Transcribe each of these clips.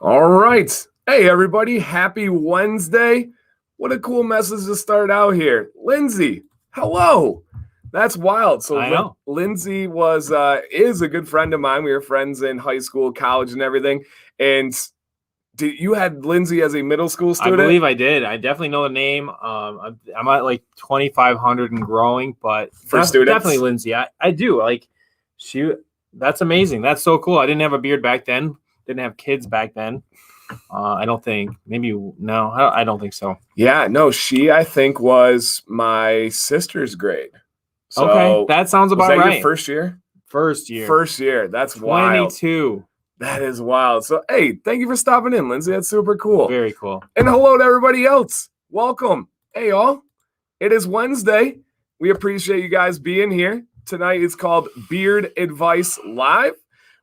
All right. Hey, everybody. Happy Wednesday. What a cool message to start out here. Lindsay, hello. That's wild. So I know. Lindsay is a good friend of mine. We were friends in high school, college, and everything. And you had Lindsay as a middle school student? I believe I did. I definitely know the name. I'm at like 2,500 and growing, but for students, definitely Lindsay. I do like she. That's amazing. That's so cool. I didn't have a beard back then. Didn't have kids back then. I don't think. Maybe no. I don't think so. Yeah, no. She, I think, was my sister's grade. So okay, that sounds about was that right. Your first year. First year. That's 22. 22. That is wild. So, hey, thank you for stopping in, Lindsay. That's super cool. Very cool. And hello to everybody else. Welcome. Hey, y'all. It is Wednesday. We appreciate you guys being here. Tonight is called Beard Advice Live.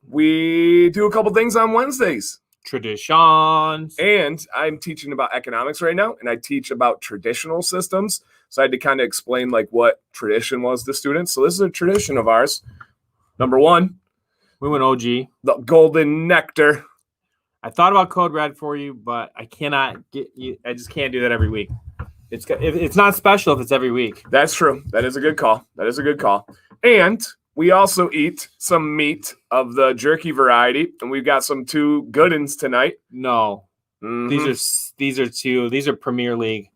We do a couple things on Wednesdays. Traditions. And I'm teaching about economics right now, and I teach about traditional systems. So I had to kind of explain like what tradition was to students. So this is a tradition of ours. Number one. We went OG. The golden nectar. I thought about Code Red for you, but I cannot get you. I just can't do that every week. It's not special if it's every week. That's true. That is a good call. And we also eat some meat of the jerky variety, and we've got some two good ones tonight. No, these are Premier League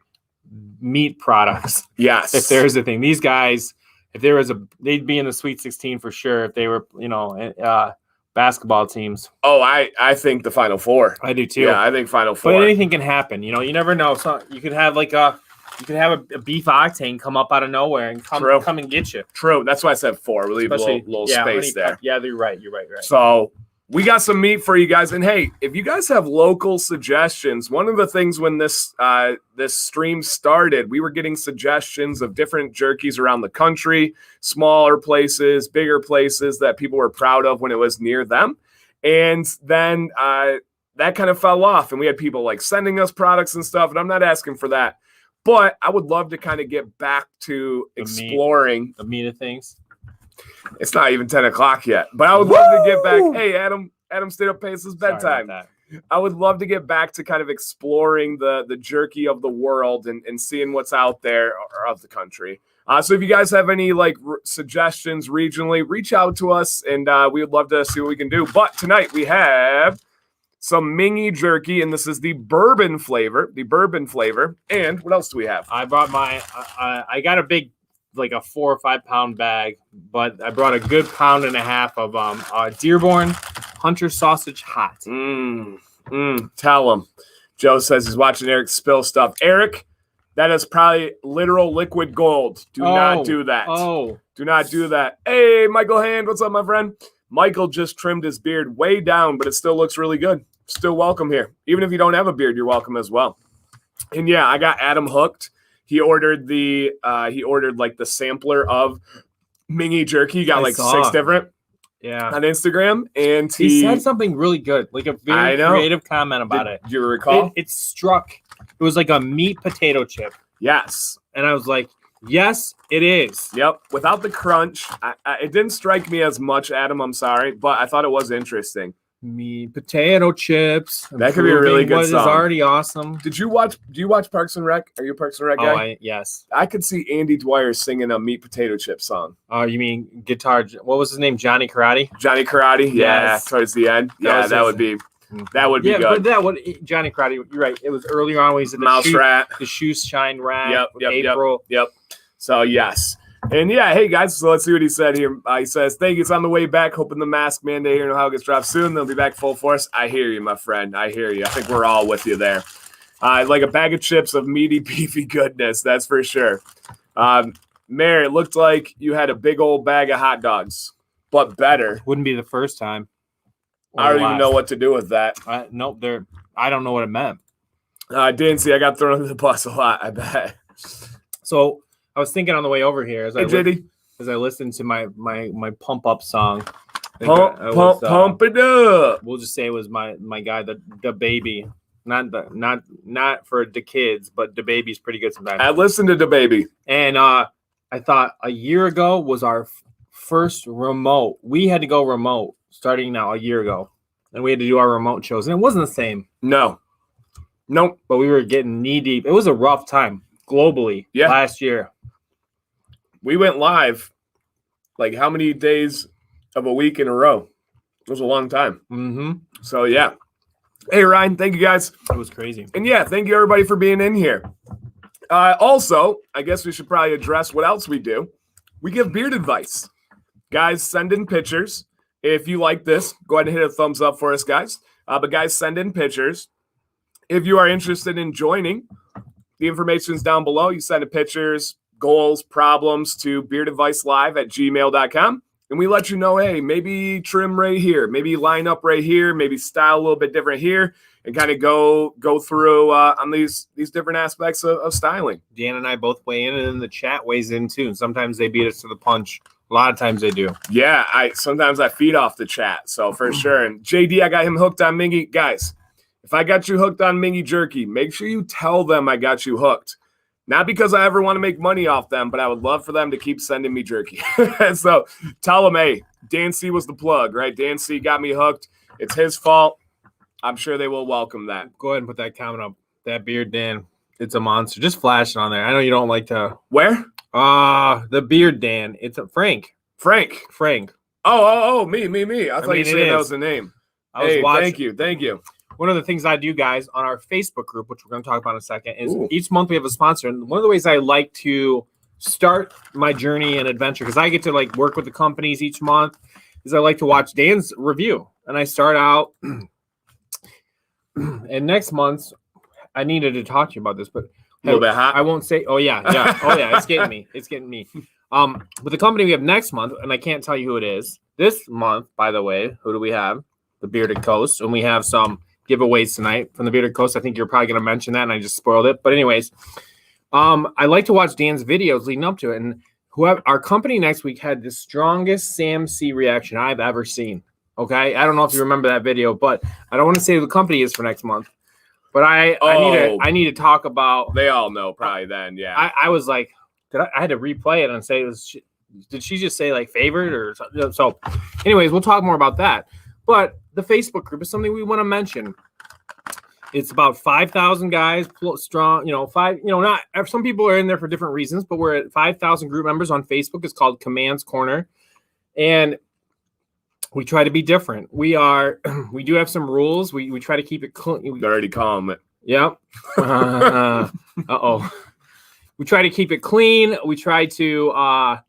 meat products. Yes. If there's a thing, these guys. If there was they'd be in the Sweet 16 for sure. If they were, basketball teams. Oh, I think the Final Four. I do too. Yeah, I think Final Four. But anything can happen. You never know. So you could have a beef octane come up out of nowhere and come and get you. True. That's why I said four. We leave a little space there. Yeah, you're right. You're right. So we got some meat for you guys. And hey, if you guys have local suggestions, one of the things when this stream started, we were getting suggestions of different jerkies around the country, smaller places, bigger places that people were proud of when it was near them. And then that kind of fell off, and we had people like sending us products and stuff. And I'm not asking for that, but I would love to kind of get back to exploring the meat of things. It's not even 10 o'clock yet, but I would love to get back. Hey, Adam stayed up past his bedtime. I would love to get back to kind of exploring the jerky of the world and seeing what's out there or of the country. So if you guys have any suggestions regionally, reach out to us, and we would love to see what we can do. But tonight we have some Mingy jerky, and this is the bourbon flavor. And what else do we have? I brought I got a big, like a 4 or 5 pound bag, but I brought a good 1.5 pounds of Dearborn Hunter Sausage Hot. Tell him. Joe says he's watching Eric spill stuff. Eric, that is probably literal liquid gold. Do not do that. Do not do that. Hey, Michael Hand, what's up, my friend? Michael just trimmed his beard way down, but it still looks really good. Still welcome here. Even if you don't have a beard, you're welcome as well. And yeah, I got Adam hooked. He ordered the sampler of Mingy jerky. He got 6 different on Instagram, and he said something really good, like a very creative comment about it. Do you recall? It struck. It was like a meat potato chip. Yes, and I was like, yes, it is. Yep, without the crunch. It didn't strike me as much, Adam. I'm sorry, but I thought it was interesting. Meat potato chips. That could be a really good song. What is already awesome. Do you watch Parks and Rec? Are you a Parks and Rec guy? Yes. I could see Andy Dwyer singing a meat potato chip song. Oh, you mean guitar? What was his name? Johnny Karate? Johnny Karate. Yeah, towards the end. That would be good. But Johnny Karate. You're right. It was earlier on when he said the shoes shine rat. Yep. So yes. And yeah, hey guys, so let's see what he said here. He says, thank you. It's on the way back. Hoping the mask mandate here in Ohio gets dropped soon. They'll be back full force. I hear you, my friend. I hear you. I think we're all with you there. Like a bag of chips of meaty, beefy goodness. That's for sure. Mary, it looked like you had a big old bag of hot dogs, but better. Wouldn't be the first time. I don't even know what to do with that. Nope. I don't know what it meant. I didn't see. I got thrown under the bus a lot, I bet. So I was thinking on the way over here as I listened to my pump up song. Pump it up. We'll just say it was my guy, the baby. Not for the kids, but the baby's pretty good sometimes. I listened to the baby. And I thought a year ago was our first remote. We had to go remote starting now a year ago. and we had to do our remote shows, and it wasn't the same. No. Nope. But we were getting knee deep. It was a rough time globally last year. We went live like how many days of a week in a row? It was a long time. Mm-hmm. So, yeah. Hey, Ryan, thank you guys. It was crazy. And yeah, thank you everybody for being in here. Also, I guess we should probably address what else we do. We give beard advice. Guys, send in pictures. If you like this, go ahead and hit a thumbs up for us, guys. But guys, send in pictures. If you are interested in joining, the information is down below. You send in pictures, goals, problems to beardadvicelive@gmail.com. And we let you know, hey, maybe trim right here, maybe line up right here, maybe style a little bit different here, and kind of go through on these different aspects of styling. Dan and I both weigh in, and then the chat weighs in too. And sometimes they beat us to the punch. A lot of times they do. Yeah, sometimes I feed off the chat, so for sure. And JD, I got him hooked on Mingy. Guys, if I got you hooked on Mingy Jerky, make sure you tell them I got you hooked. Not because I ever want to make money off them, but I would love for them to keep sending me jerky. So tell them, hey, Dan C was the plug, right? Dan C got me hooked. It's his fault. I'm sure they will welcome that. Go ahead and put that comment up. That beard, Dan, it's a monster. Just flash it on there. I know you don't like to. Where? The beard, Dan. It's a Frank. Frank. Oh, me. I thought you said that was the name. I was watching. Thank you. One of the things I do, guys, on our Facebook group, which we're going to talk about in a second, is each month we have a sponsor. And one of the ways I like to start my journey and adventure, because I get to like work with the companies each month, is I like to watch Dan's review. And I start out, and next month, I needed to talk to you about this, but a little bit hot. I won't say. Oh yeah. It's getting me. With the company we have next month, and I can't tell you who it is. This month, by the way, who do we have? The Bearded Coast, and we have some giveaways tonight from the Bearded Coast. I think you're probably going to mention that, and I just spoiled it. But anyways, I like to watch Dan's videos leading up to it, and our company next week had the strongest SAMC reaction I've ever seen. Okay, I don't know if you remember that video, but I don't want to say who the company is for next month. But I need to talk about. They all know probably then. Yeah, I was like, I had to replay it and say, did she just say like favorite or something? So, anyways, we'll talk more about that. But the Facebook group is something we want to mention. It's about 5,000 guys strong. Not some people are in there for different reasons, but we're at 5,000 group members on Facebook. It's called Command's Corner, and we try to be different. We do have some rules. We try to keep it clean. They're already calm. Yep. We try to keep it clean. We try to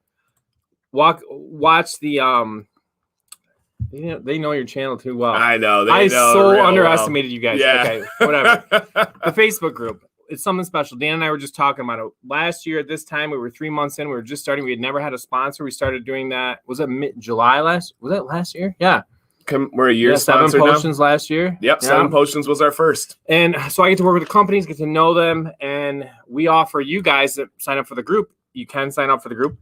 watch the They know your channel too well. I know. I so underestimated well. You guys. Yeah. Okay, whatever. The Facebook group. It's something special. Dan and I were just talking about it. Last year at this time, we were 3 months in. We were just starting. We had never had a sponsor. We started doing that. Was it July last? Was that last year? Yeah. We're a year sponsor 7 potions last year. Yep, 7 potions was our first. And so I get to work with the companies, get to know them, and we offer you guys that sign up for the group. You can sign up for the group.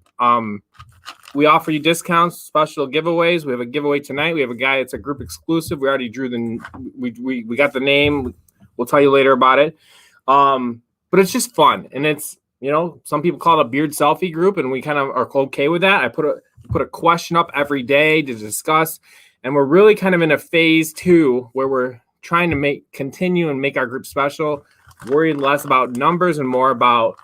We offer you discounts, special giveaways. We have a giveaway tonight. We have a guy. It's a group exclusive. We already drew we got the name. We'll tell you later about it. But it's just fun, and it's some people call it a beard selfie group, and we kind of are okay with that. I put a question up every day to discuss, and we're really kind of in a phase 2 where we're trying to continue and make our group special. Worried less about numbers and more about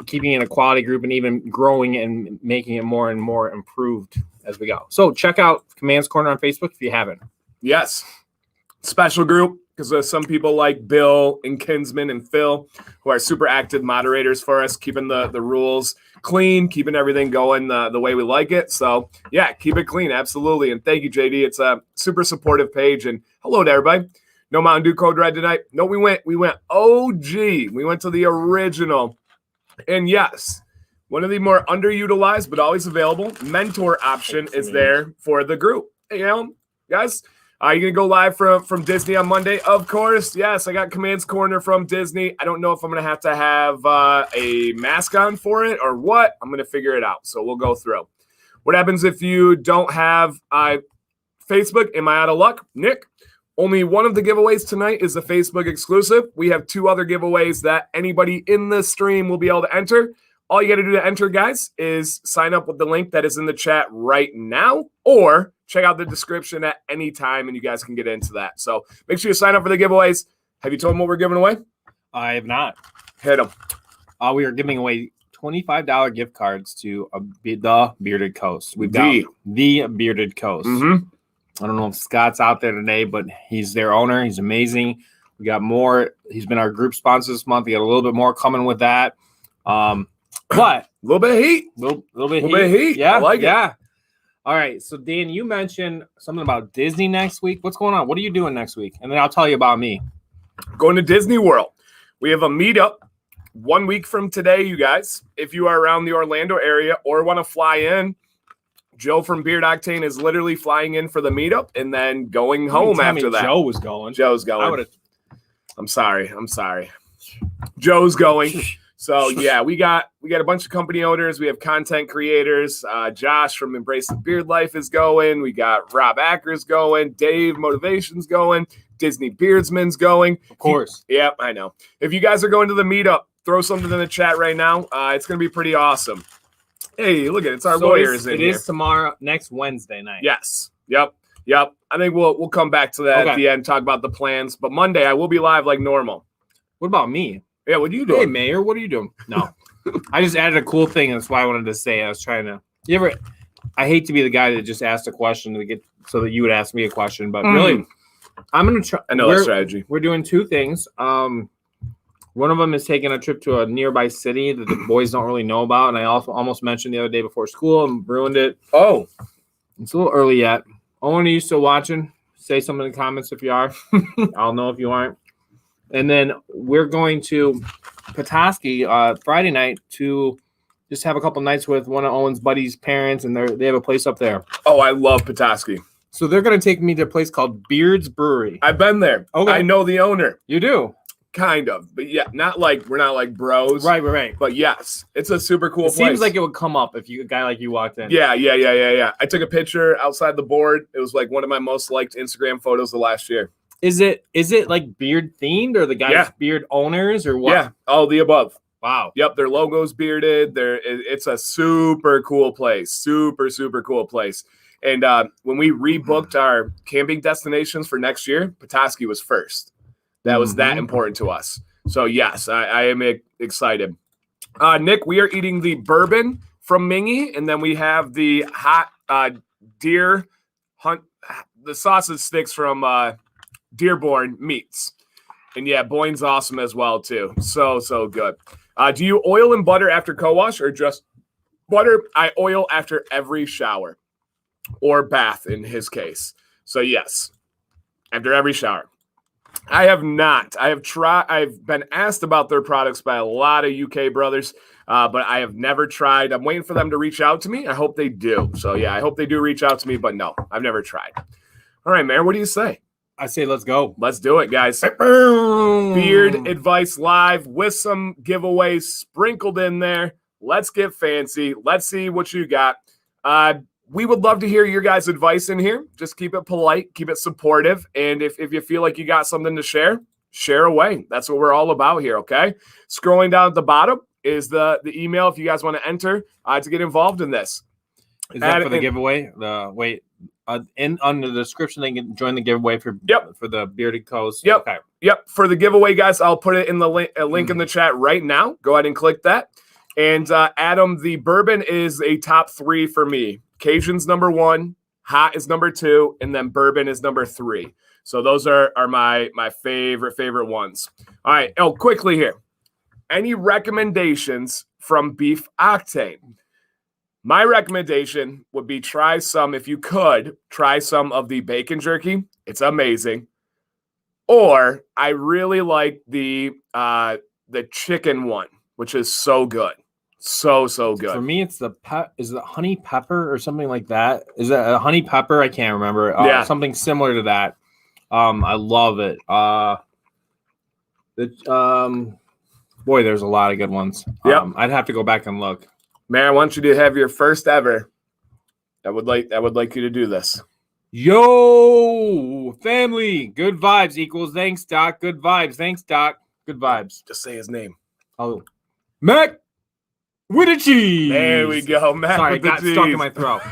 keeping it a quality group and even growing it and making it more and more improved as we go. So check out Command's Corner on Facebook if you haven't. Yes. Special group, because there's some people like Bill and Kinsman and Phil who are super active moderators for us, keeping the rules clean, keeping everything going the way we like it. So yeah, keep it clean. Absolutely. And thank you, JD. It's a super supportive page. And hello to everybody. No Mountain Dew Code Red tonight. No, we went OG. We went to the original. And yes, one of the more underutilized but always available mentor option is there for the group. Hey, guys, are you going to go live from Disney on Monday? Of course. Yes, I got Command's Corner from Disney. I don't know if I'm going to have a mask on for it or what. I'm going to figure it out. So we'll go through. What happens if you don't have Facebook? Am I out of luck? Nick? Only one of the giveaways tonight is the Facebook exclusive. We have 2 other giveaways that anybody in the stream will be able to enter. All you got to do to enter, guys, is sign up with the link that is in the chat right now, or check out the description at any time, and you guys can get into that. So make sure you sign up for the giveaways. Have you told them what we're giving away? I have not. Hit them. We are giving away $25 gift cards to the Bearded Coast. We've got the Bearded Coast. I don't know if Scott's out there today, but he's their owner. He's amazing. We got more. He's been our group sponsor this month. We got a little bit more coming with that. But a little bit of heat. Little bit of heat. Yeah, I like it. Yeah. All right. So, Dan, you mentioned something about Disney next week. What's going on? What are you doing next week? And then I'll tell you about me. Going to Disney World. We have a meetup 1 week from today, you guys. If you are around the Orlando area or want to fly in, Joe from Beard Octane is literally flying in for the meetup and then going home after that. Joe was going. Joe's going. I'm sorry. Joe's going. So yeah, we got a bunch of company owners. We have content creators. Josh from Embrace the Beard Life is going. We got Rob Ackers going. Dave Motivation's going. Disney Beardsman's going. Of course. Yep, I know. If you guys are going to the meetup, throw something in the chat right now. It's going to be pretty awesome. Hey, look at it. It's our lawyers in here. It is tomorrow, next Wednesday night. Yes. Yep. I think we'll come back to that at the end, talk about the plans. But Monday, I will be live like normal. What about me? Yeah, what are you doing? Hey, Mayor, what are you doing? No. I just added a cool thing. That's why I wanted to say. I was trying to. I hate to be the guy that just asked a question to get so that you would ask me a question, but really, I'm going to try. I know that strategy. We're doing two things. One of them is taking a trip to a nearby city that the boys don't really know about, and I also almost mentioned the other day before school and ruined it. Oh, it's a little early yet. Owen, are you still watching? Say something in the comments if you are. I'll know if you aren't. And then we're going to Petoskey Friday night to just have a couple nights with one of Owen's buddies' parents, and they have a place up there. Oh, I love Petoskey. So they're going to take me to a place called Beard's Brewery. I've been there. Okay. I know the owner. You do? Kind of. But yeah, we're not like bros. Right. But yes, it's a super cool place. Seems like it would come up if a guy like you walked in. Yeah. I took a picture outside the board. It was like one of my most liked Instagram photos of last year. Is it like beard themed, or the guys beard owners, or what? Yeah, all the above. Wow. Yep, their logo's bearded. It's a super cool place. Super cool place. And when we rebooked our camping destinations for next year, Petoskey was first. That was that important to us. So yes, I am excited. Nick, we are eating the bourbon from Mingy, and then we have the hot deer hunt, the sausage sticks from Dearborn Meats. And yeah, Boyne's awesome as well too. So good. Do you oil and butter after co-wash or just butter? I oil after every shower or bath in his case. So yes, after every shower. I have not. I've been asked about their products by a lot of UK brothers, but I have never tried. I'm waiting for them to reach out to me. I hope they do. So yeah, I hope they do reach out to me, but no, I've never tried. All right, Mayor, what do you say? I say let's go. Let's do it, guys. Beard Advice Live with some giveaways sprinkled in there. Let's get fancy. Let's see what you got. We would love to hear your guys' advice in here. Just keep it polite, keep it supportive. And if you feel like you got something to share away. That's what we're all about here, okay? Scrolling down at the bottom is the email if you guys want to enter to get involved in this. Is that for the giveaway? Under the description, they can join the giveaway for the Bearded Coast. Yep. Okay. Yep. For the giveaway, guys, I'll put it in the link in the chat right now. Go ahead and click that. And Adam, the bourbon is a top 3 for me. Cajun's number 1, hot is number 2, and then bourbon is number 3. So those are my favorite ones. All right. Oh, quickly here. Any recommendations from Beef Octane? My recommendation would be try some of the bacon jerky. It's amazing. Or I really like the chicken one, which is so good. So good. For me, it's is it honey pepper or something like that? Is that a honey pepper? I can't remember. Something similar to that. I love it. Boy, there's a lot of good ones. Yep. I'd have to go back and look. Man, I want you to have your first ever. I would like you to do this. Yo, family. Good vibes equals thanks, Doc. Good vibes. Thanks, Doc. Good vibes. Just say his name. Oh, Mac. with a cheese. There we go, Matt. Sorry, it got stuck in my throat.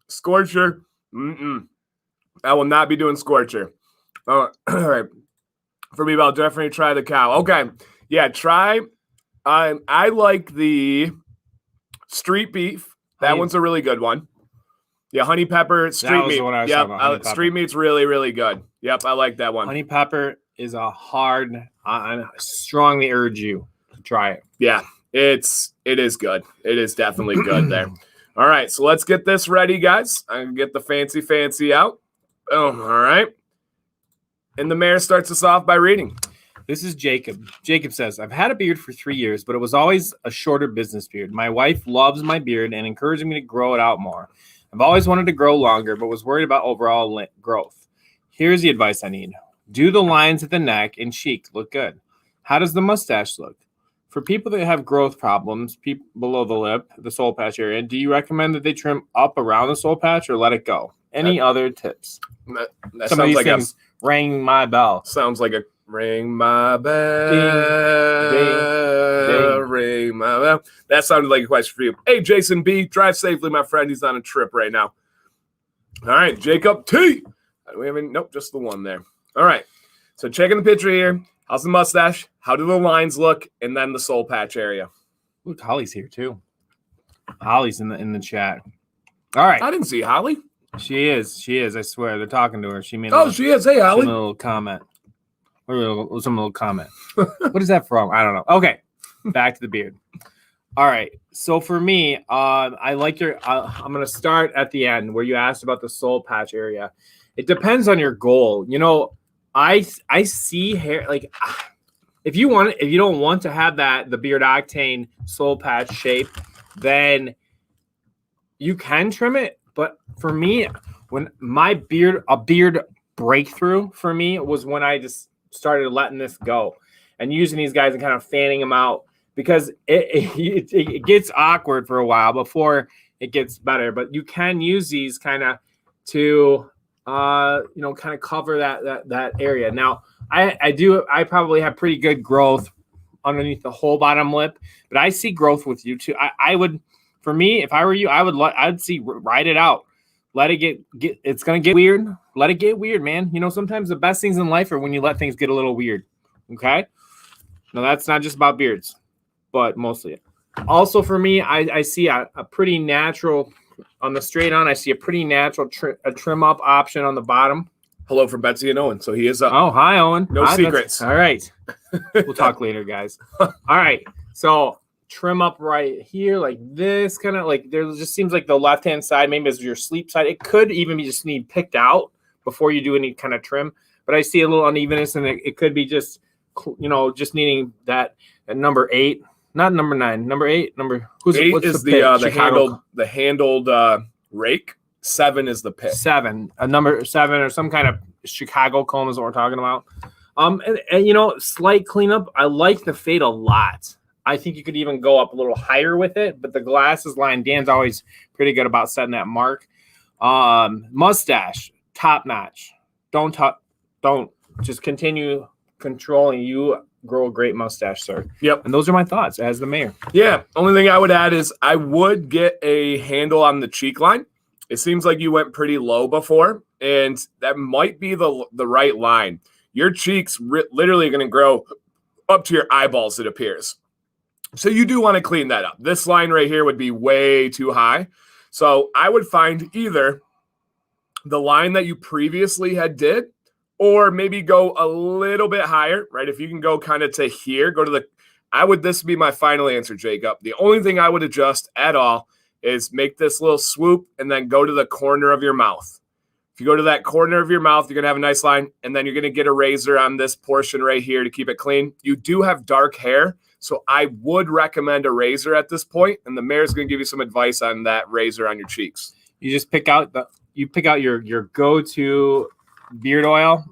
Scorcher. I will not be doing Scorcher. All right. For me, I'll definitely try the cow. Okay. Yeah, try. I like the street beef. That one's a really good one. Yeah, honey pepper, street meat. Yep, street meat's really, really good. Yep, I like that one. Honey pepper is a hard. I strongly urge you to try it. Yeah, it is good. It is definitely good there. All right, so let's get this ready, guys. I'm gonna get the fancy out. Boom. All right. And the mayor starts us off by reading. This is Jacob. Jacob says, I've had a beard for 3 years, but it was always a shorter business beard. My wife loves my beard and encouraged me to grow it out more. I've always wanted to grow longer, but was worried about overall growth. Here's the advice I need. Do the lines at the neck and cheek look good? How does the mustache look? For people that have growth problems below the lip, the soul patch area, do you recommend that they trim up around the soul patch or let it go? Any other tips? That Some of these like things ring my bell. Sounds like a ring my bell. Ding, ding, ding. Ring my bell. That sounded like a question for you. Hey, Jason B, drive safely, my friend. He's on a trip right now. All right, Jacob T. We haven't, nope, just the one there. All right. So checking the picture here. How's the mustache? How do the lines look? And then the soul patch area. Look, Holly's here too. Holly's in the chat. All right. I didn't see Holly. She is. I swear. They're talking to her. She made she is. Hey, Holly. A little comment. Some little comment. What is that from? I don't know. Okay. Back to the beard. All right. So for me, I like your. I'm going to start at the end where you asked about the soul patch area. It depends on your goal. You know, I see hair like if you don't want to have the beard octane soul patch shape, then you can trim it. But for me, when my beard breakthrough for me was when I just started letting this go and using these guys and kind of fanning them out, because it gets awkward for a while before it gets better. But you can use these kind of to kind of cover that area. Now I probably have pretty good growth underneath the whole bottom lip, but I see growth with you too. I would. For me, if I were you, I'd see ride it out. Let it get it's gonna get weird. Let it get weird, man. You know, sometimes the best things in life are when you let things get a little weird. Okay? Now that's not just about beards, but mostly. Also for me, I see a pretty natural on the straight on, I see a pretty natural trim up option on the bottom. Hello from Betsy and Owen. So he is up. Oh, hi, Owen. No secrets. All right. We'll talk later, guys. All right. So trim up right here like this, kind of like there just seems like the left hand side maybe is your sleep side. It could even be just need picked out before you do any kind of trim, but I see a little unevenness, and it could be just just needing that at number 8, not number 9, number 8. Who's 8 is the handled rake. 7 is the pick. 7, a number 7 or some kind of Chicago comb is what we're talking about. And slight cleanup. I like the fade a lot. I think you could even go up a little higher with it, but the glasses line, Dan's always pretty good about setting that mark. Mustache, top notch. Don't just continue controlling. You grow a great mustache, sir. Yep. And those are my thoughts as the mayor. Yeah. Only thing I would add is I would get a handle on the cheek line. It seems like you went pretty low before, and that might be the right line. Your cheeks literally going to grow up to your eyeballs, it appears. So you do want to clean that up. This line right here would be way too high. So I would find either the line that you previously had did, or maybe go a little bit higher, right? If you can go kind of to here, this would be my final answer, Jacob. The only thing I would adjust at all is make this little swoop and then go to the corner of your mouth. If you go to that corner of your mouth, you're going to have a nice line, and then you're going to get a razor on this portion right here to keep it clean. You do have dark hair, so I would recommend a razor at this point, and the mayor's going to give you some advice on that razor on your cheeks. You just pick out your go-to beard oil,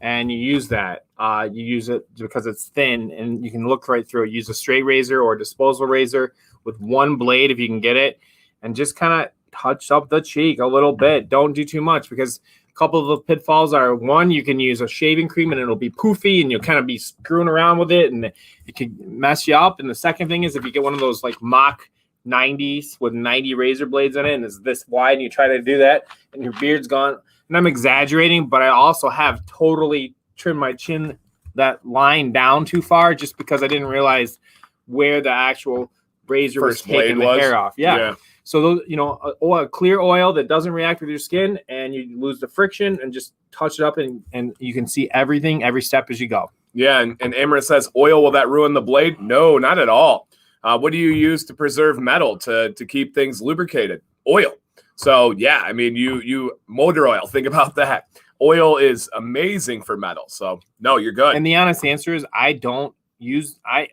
and you use that. You use it because it's thin, and you can look right through it. Use a straight razor or a disposable razor with one blade if you can get it, and just kind of touch up the cheek a little bit. Don't do too much, because couple of the pitfalls are, one, you can use a shaving cream and it'll be poofy and you'll kind of be screwing around with it and it can mess you up. And the second thing is if you get one of those like mock 90s with 90 razor blades in it and it's this wide and you try to do that and your beard's gone. And I'm exaggerating, but I also have totally trimmed my chin, that line down too far just because I didn't realize where the actual razor was taking the hair off. Yeah. So those, clear oil that doesn't react with your skin and you lose the friction and just touch it up and you can see everything, every step as you go. Yeah. And Amrit says, oil, will that ruin the blade? No, not at all. What do you use to preserve metal to keep things lubricated? Oil. So yeah, I mean, you motor oil, think about that. Oil is amazing for metal. So no, you're good. And the honest answer is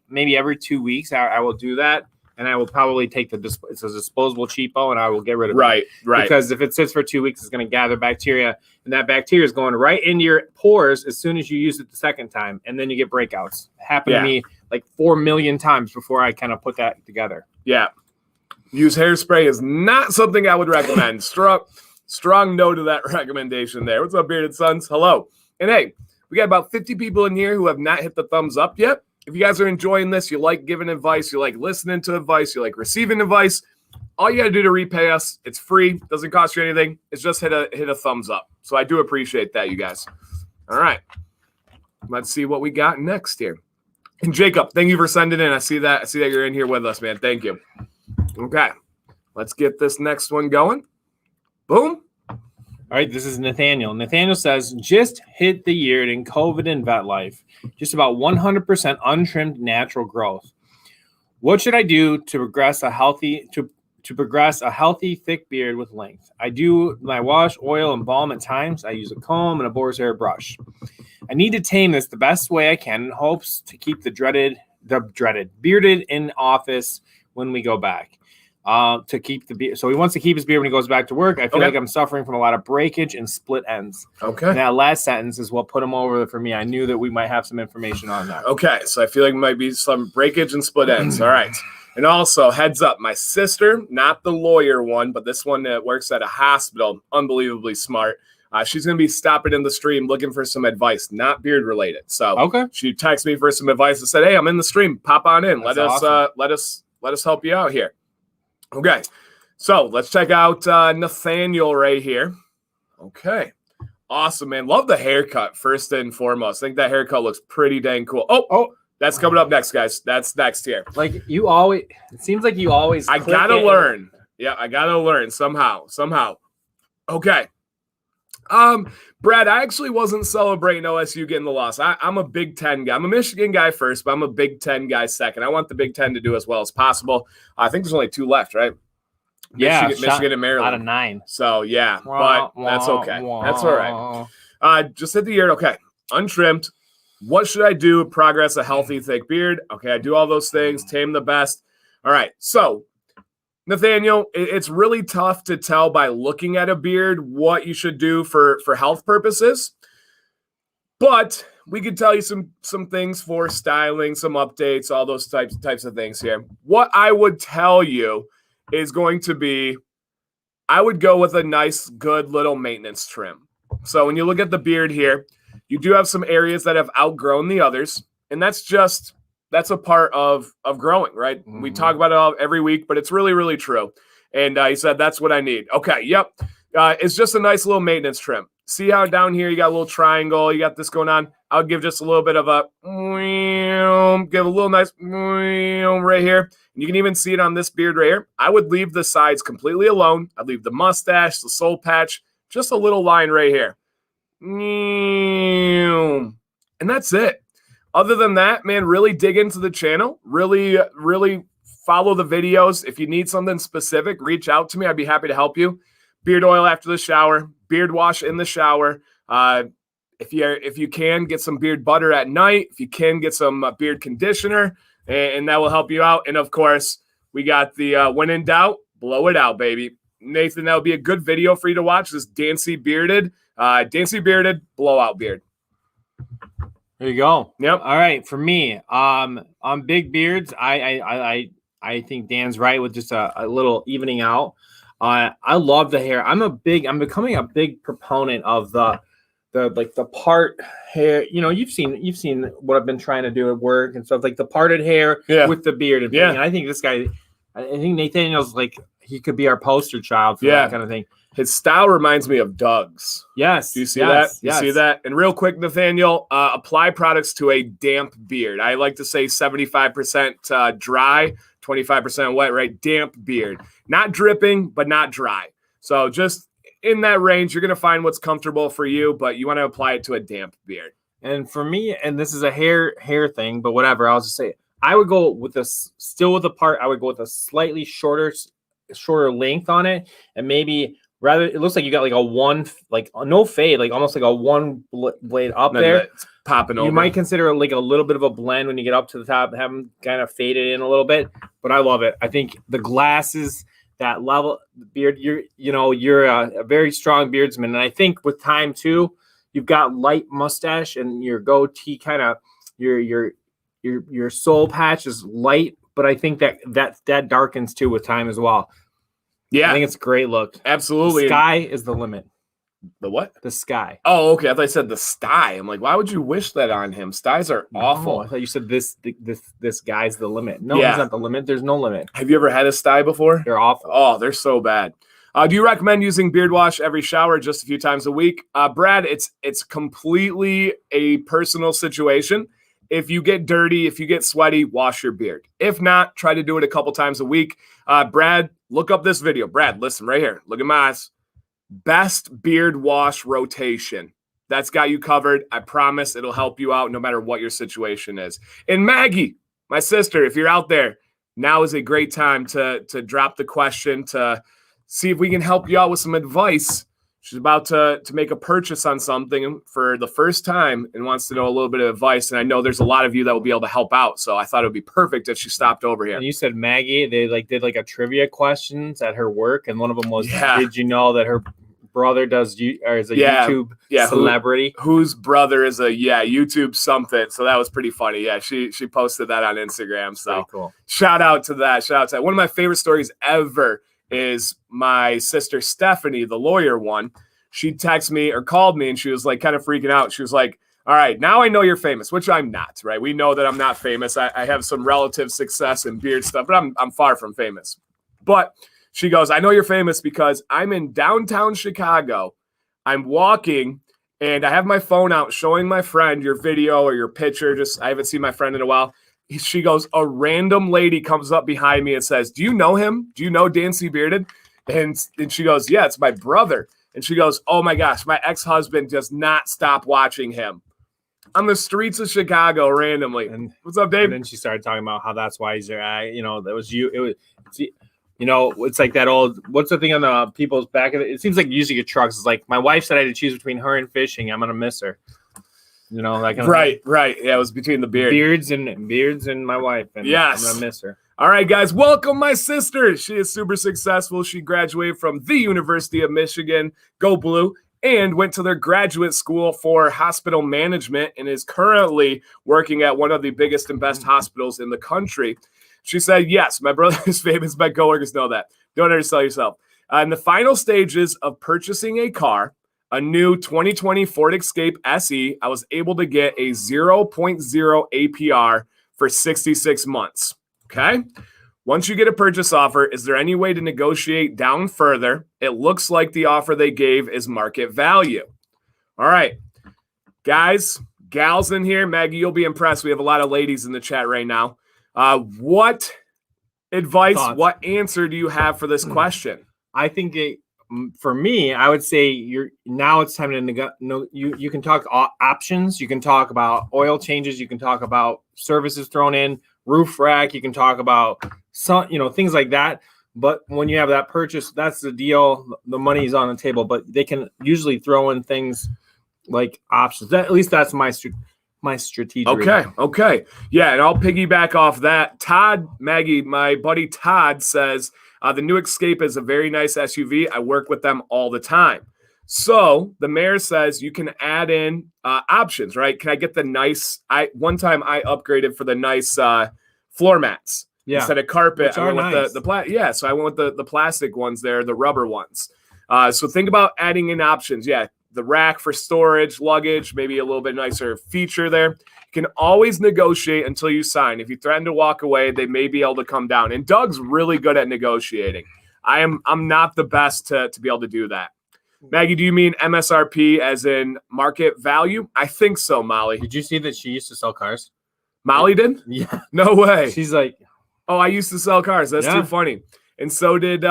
maybe every 2 weeks I will do that. And I will probably take it's a disposable cheapo and I will get rid of it. Right. Because if it sits for 2 weeks, it's going to gather bacteria and that bacteria is going right into your pores as soon as you use it the second time. And then you get breakouts. It happened to me like 4 million times before I kind of put that together. Yeah. Use hairspray is not something I would recommend. Strong no to that recommendation there. What's up, Bearded Sons? Hello. And hey, we got about 50 people in here who have not hit the thumbs up yet. If you guys are enjoying this, you like giving advice, you like listening to advice, you like receiving advice, all you got to do to repay us, it's free, doesn't cost you anything. It's just hit a thumbs up. So I do appreciate that, you guys. All right. Let's see what we got next here. And Jacob, thank you for sending in. I see that you're in here with us, man. Thank you. Okay. Let's get this next one going. Boom. All right, this is Nathaniel. Nathaniel says, just hit the year in COVID and vet life. Just about 100% untrimmed natural growth. What should I do to progress a healthy thick beard with length? I do my wash, oil, and balm at times. I use a comb and a boar's hair brush. I need to tame this the best way I can in hopes to keep the dreaded bearded in office when we go back. To keep the beard. So he wants to keep his beard when he goes back to work. I feel like I'm suffering from a lot of breakage and split ends. Okay. And that last sentence is what put him over for me. I knew that we might have some information on that. Okay. So I feel like it might be some breakage and split ends. All right. And also, heads up, my sister, not the lawyer one, but this one that works at a hospital, unbelievably smart. She's going to be stopping in the stream looking for some advice, not beard related. So she texted me for some advice and said, hey, I'm in the stream. Pop on in. Let us help you out here. Okay, so let's check out Nathaniel right here. Okay, awesome, man. Love the haircut, first and foremost. I think that haircut looks pretty dang cool. Oh, that's coming up next, guys. That's next here. Like it seems like you always. I gotta learn. Yeah, I gotta learn somehow. Okay. Brad, I actually wasn't celebrating OSU getting the loss. I'm a Big Ten guy. I'm a Michigan guy first, but I'm a Big Ten guy second. I want the Big Ten to do as well as possible. I think there's only 2 left, right? Yeah, Michigan and Maryland. Out of 9. So, yeah, but that's okay. That's all right. Just hit the year. Okay, untrimmed. What should I do to progress a healthy, thick beard? Okay, I do all those things. Tame the best. All right, so Nathaniel, it's really tough to tell by looking at a beard what you should do for health purposes, but we could tell you some things for styling, some updates, all those types of things here. What I would tell you is going to be, I would go with a nice, good little maintenance trim. So when you look at the beard here, you do have some areas that have outgrown the others, and that's a part of growing, right? Mm-hmm. We talk about it all every week, but it's really, really true. And he said, that's what I need. Okay, yep. It's just a nice little maintenance trim. See how down here you got a little triangle, you got this going on. I'll give just a little bit of give a little nice right here. And you can even see it on this beard right here. I would leave the sides completely alone. I'd leave the mustache, the soul patch, just a little line right here. And that's it. Other than that, man, really dig into the channel. Really, really follow the videos. If you need something specific, reach out to me. I'd be happy to help you. Beard oil after the shower, beard wash in the shower. If you can, get some beard butter at night. If you can, get some beard conditioner, and that will help you out. And, of course, we got the when in doubt, blow it out, baby. Nathan, that would be a good video for you to watch. This Dancy Bearded blowout beard. There you go. Yep. All right. For me, on big beards, I think Dan's right with just a little evening out. I love the hair. I'm becoming a big proponent of the part hair. You've seen what I've been trying to do at work and stuff, like the parted hair with the beard and thing. And I think I think Nathaniel's like, he could be our poster child for that kind of thing. His style reminds me of Doug's. Yes. Do you see that? You see that? And real quick, Nathaniel, apply products to a damp beard. I like to say 75% dry, 25% wet, right? Damp beard. Not dripping, but not dry. So just in that range, you're going to find what's comfortable for you, but you want to apply it to a damp beard. And for me, and this is a hair thing, but whatever, I'll just say it. I would go with I would go with a slightly shorter length on it, and maybe rather, it looks like you got like a one, like no fade, like almost like a one blade up there. It's popping over. You might consider like a little bit of a blend when you get up to the top, have them kind of faded in a little bit, but I love it. I think the glasses, that level, the beard, you're a very strong beardsman, and I think with time too, you've got light mustache and your goatee kind of your soul patch is light, but I think that darkens too with time as well. Yeah, I think it's a great look. Absolutely. The sky is the limit. The what? The sky. Oh, okay. I thought you said the sty. I'm like, why would you wish that on him? Styes are awful. I thought you said this guy's the limit. No, it's not the limit. There's no limit. Have you ever had a sty before? They're awful. Oh, they're so bad. Do you recommend using beard wash every shower, just a few times a week? Brad, it's completely a personal situation. If you get dirty, if you get sweaty, wash your beard. If not, try to do it a couple times a week. Brad, look up this video. Brad, listen right here. Look at my eyes. Best beard wash rotation. That's got you covered. I promise it'll help you out no matter what your situation is. And Maggie, my sister, if you're out there, now is a great time to drop the question, to see if we can help you out with some advice. She's about to make a purchase on something for the first time and wants to know a little bit of advice. And I know there's a lot of you that will be able to help out. So I thought it would be perfect if she stopped over here. And you said Maggie, they did a trivia questions at her work. And one of them was, did you know that her brother is a YouTube celebrity? Whose brother is a YouTube something. So that was pretty funny. Yeah, she posted that on Instagram. So cool. Shout out to that. One of my favorite stories ever is my sister Stephanie, the lawyer one. She texted me or called me and she was like kind of freaking out. She was like, all right, now I know you're famous, which I'm not, right? We know that I'm not famous. I have some relative success in beard stuff, but I'm far from famous. But she goes, I know you're famous because I'm in downtown Chicago. I'm walking and I have my phone out showing my friend your video or your picture. I haven't seen my friend in a while. She goes, a random lady comes up behind me and says, do you know him? Do you know Dancy Bearded? And she goes, yeah, it's my brother. And she goes, oh my gosh, my ex-husband does not stop watching him on the streets of Chicago randomly. And what's up, Dave? And then she started talking about how that's why he's there. That was you. It's like that old, what's the thing on the people's back of it? It seems like using your trucks. It's like, my wife said I had to choose between her and fishing. I'm going to miss her. That kind of right. Yeah, it was between the beards and my wife. And yes, I'm gonna miss her. All right, guys, welcome my sister. She is super successful. She graduated from the University of Michigan, go Blue, and went to their graduate school for hospital management and is currently working at one of the biggest and best hospitals in the country. She said, yes, my brother is famous. My coworkers know that. Don't undersell yourself. In the final stages of purchasing a car, a new 2020 Ford Escape SE, I was able to get a 0.0 APR for 66 months. Okay. Once you get a purchase offer, is there any way to negotiate down further? It looks like the offer they gave is market value. All right, guys, gals in here, Maggie, you'll be impressed. We have a lot of ladies in the chat right now. What advice, what answer do you have for this question? I think for me, I would say it's time to you can talk options, you can talk about oil changes, you can talk about services thrown in, roof rack, you can talk about some, things like that. But when you have that purchase, that's the deal. The money's on the table, but they can usually throw in things like options. At least that's my strategic. Okay. Yeah, and I'll piggyback off that. Maggie, my buddy Todd says, the new Escape is a very nice SUV. I work with them all the time. So the mayor says you can add in options, right? Can I get the nice? One time I upgraded for the nice floor mats. instead of carpet. Which I went nice. with so I went with the plastic ones there, the rubber ones. So think about adding in options. Yeah, the rack for storage, luggage, maybe a little bit nicer feature there. You can always negotiate until you sign. If you threaten to walk away, they may be able to come down. And Doug's really good at negotiating. I'm not the best to be able to do that. Maggie, do you mean MSRP as in market value? I think so, Molly. Did you see that she used to sell cars? Molly did? Yeah. No way. She's like, oh, I used to sell cars. That's too funny. And so did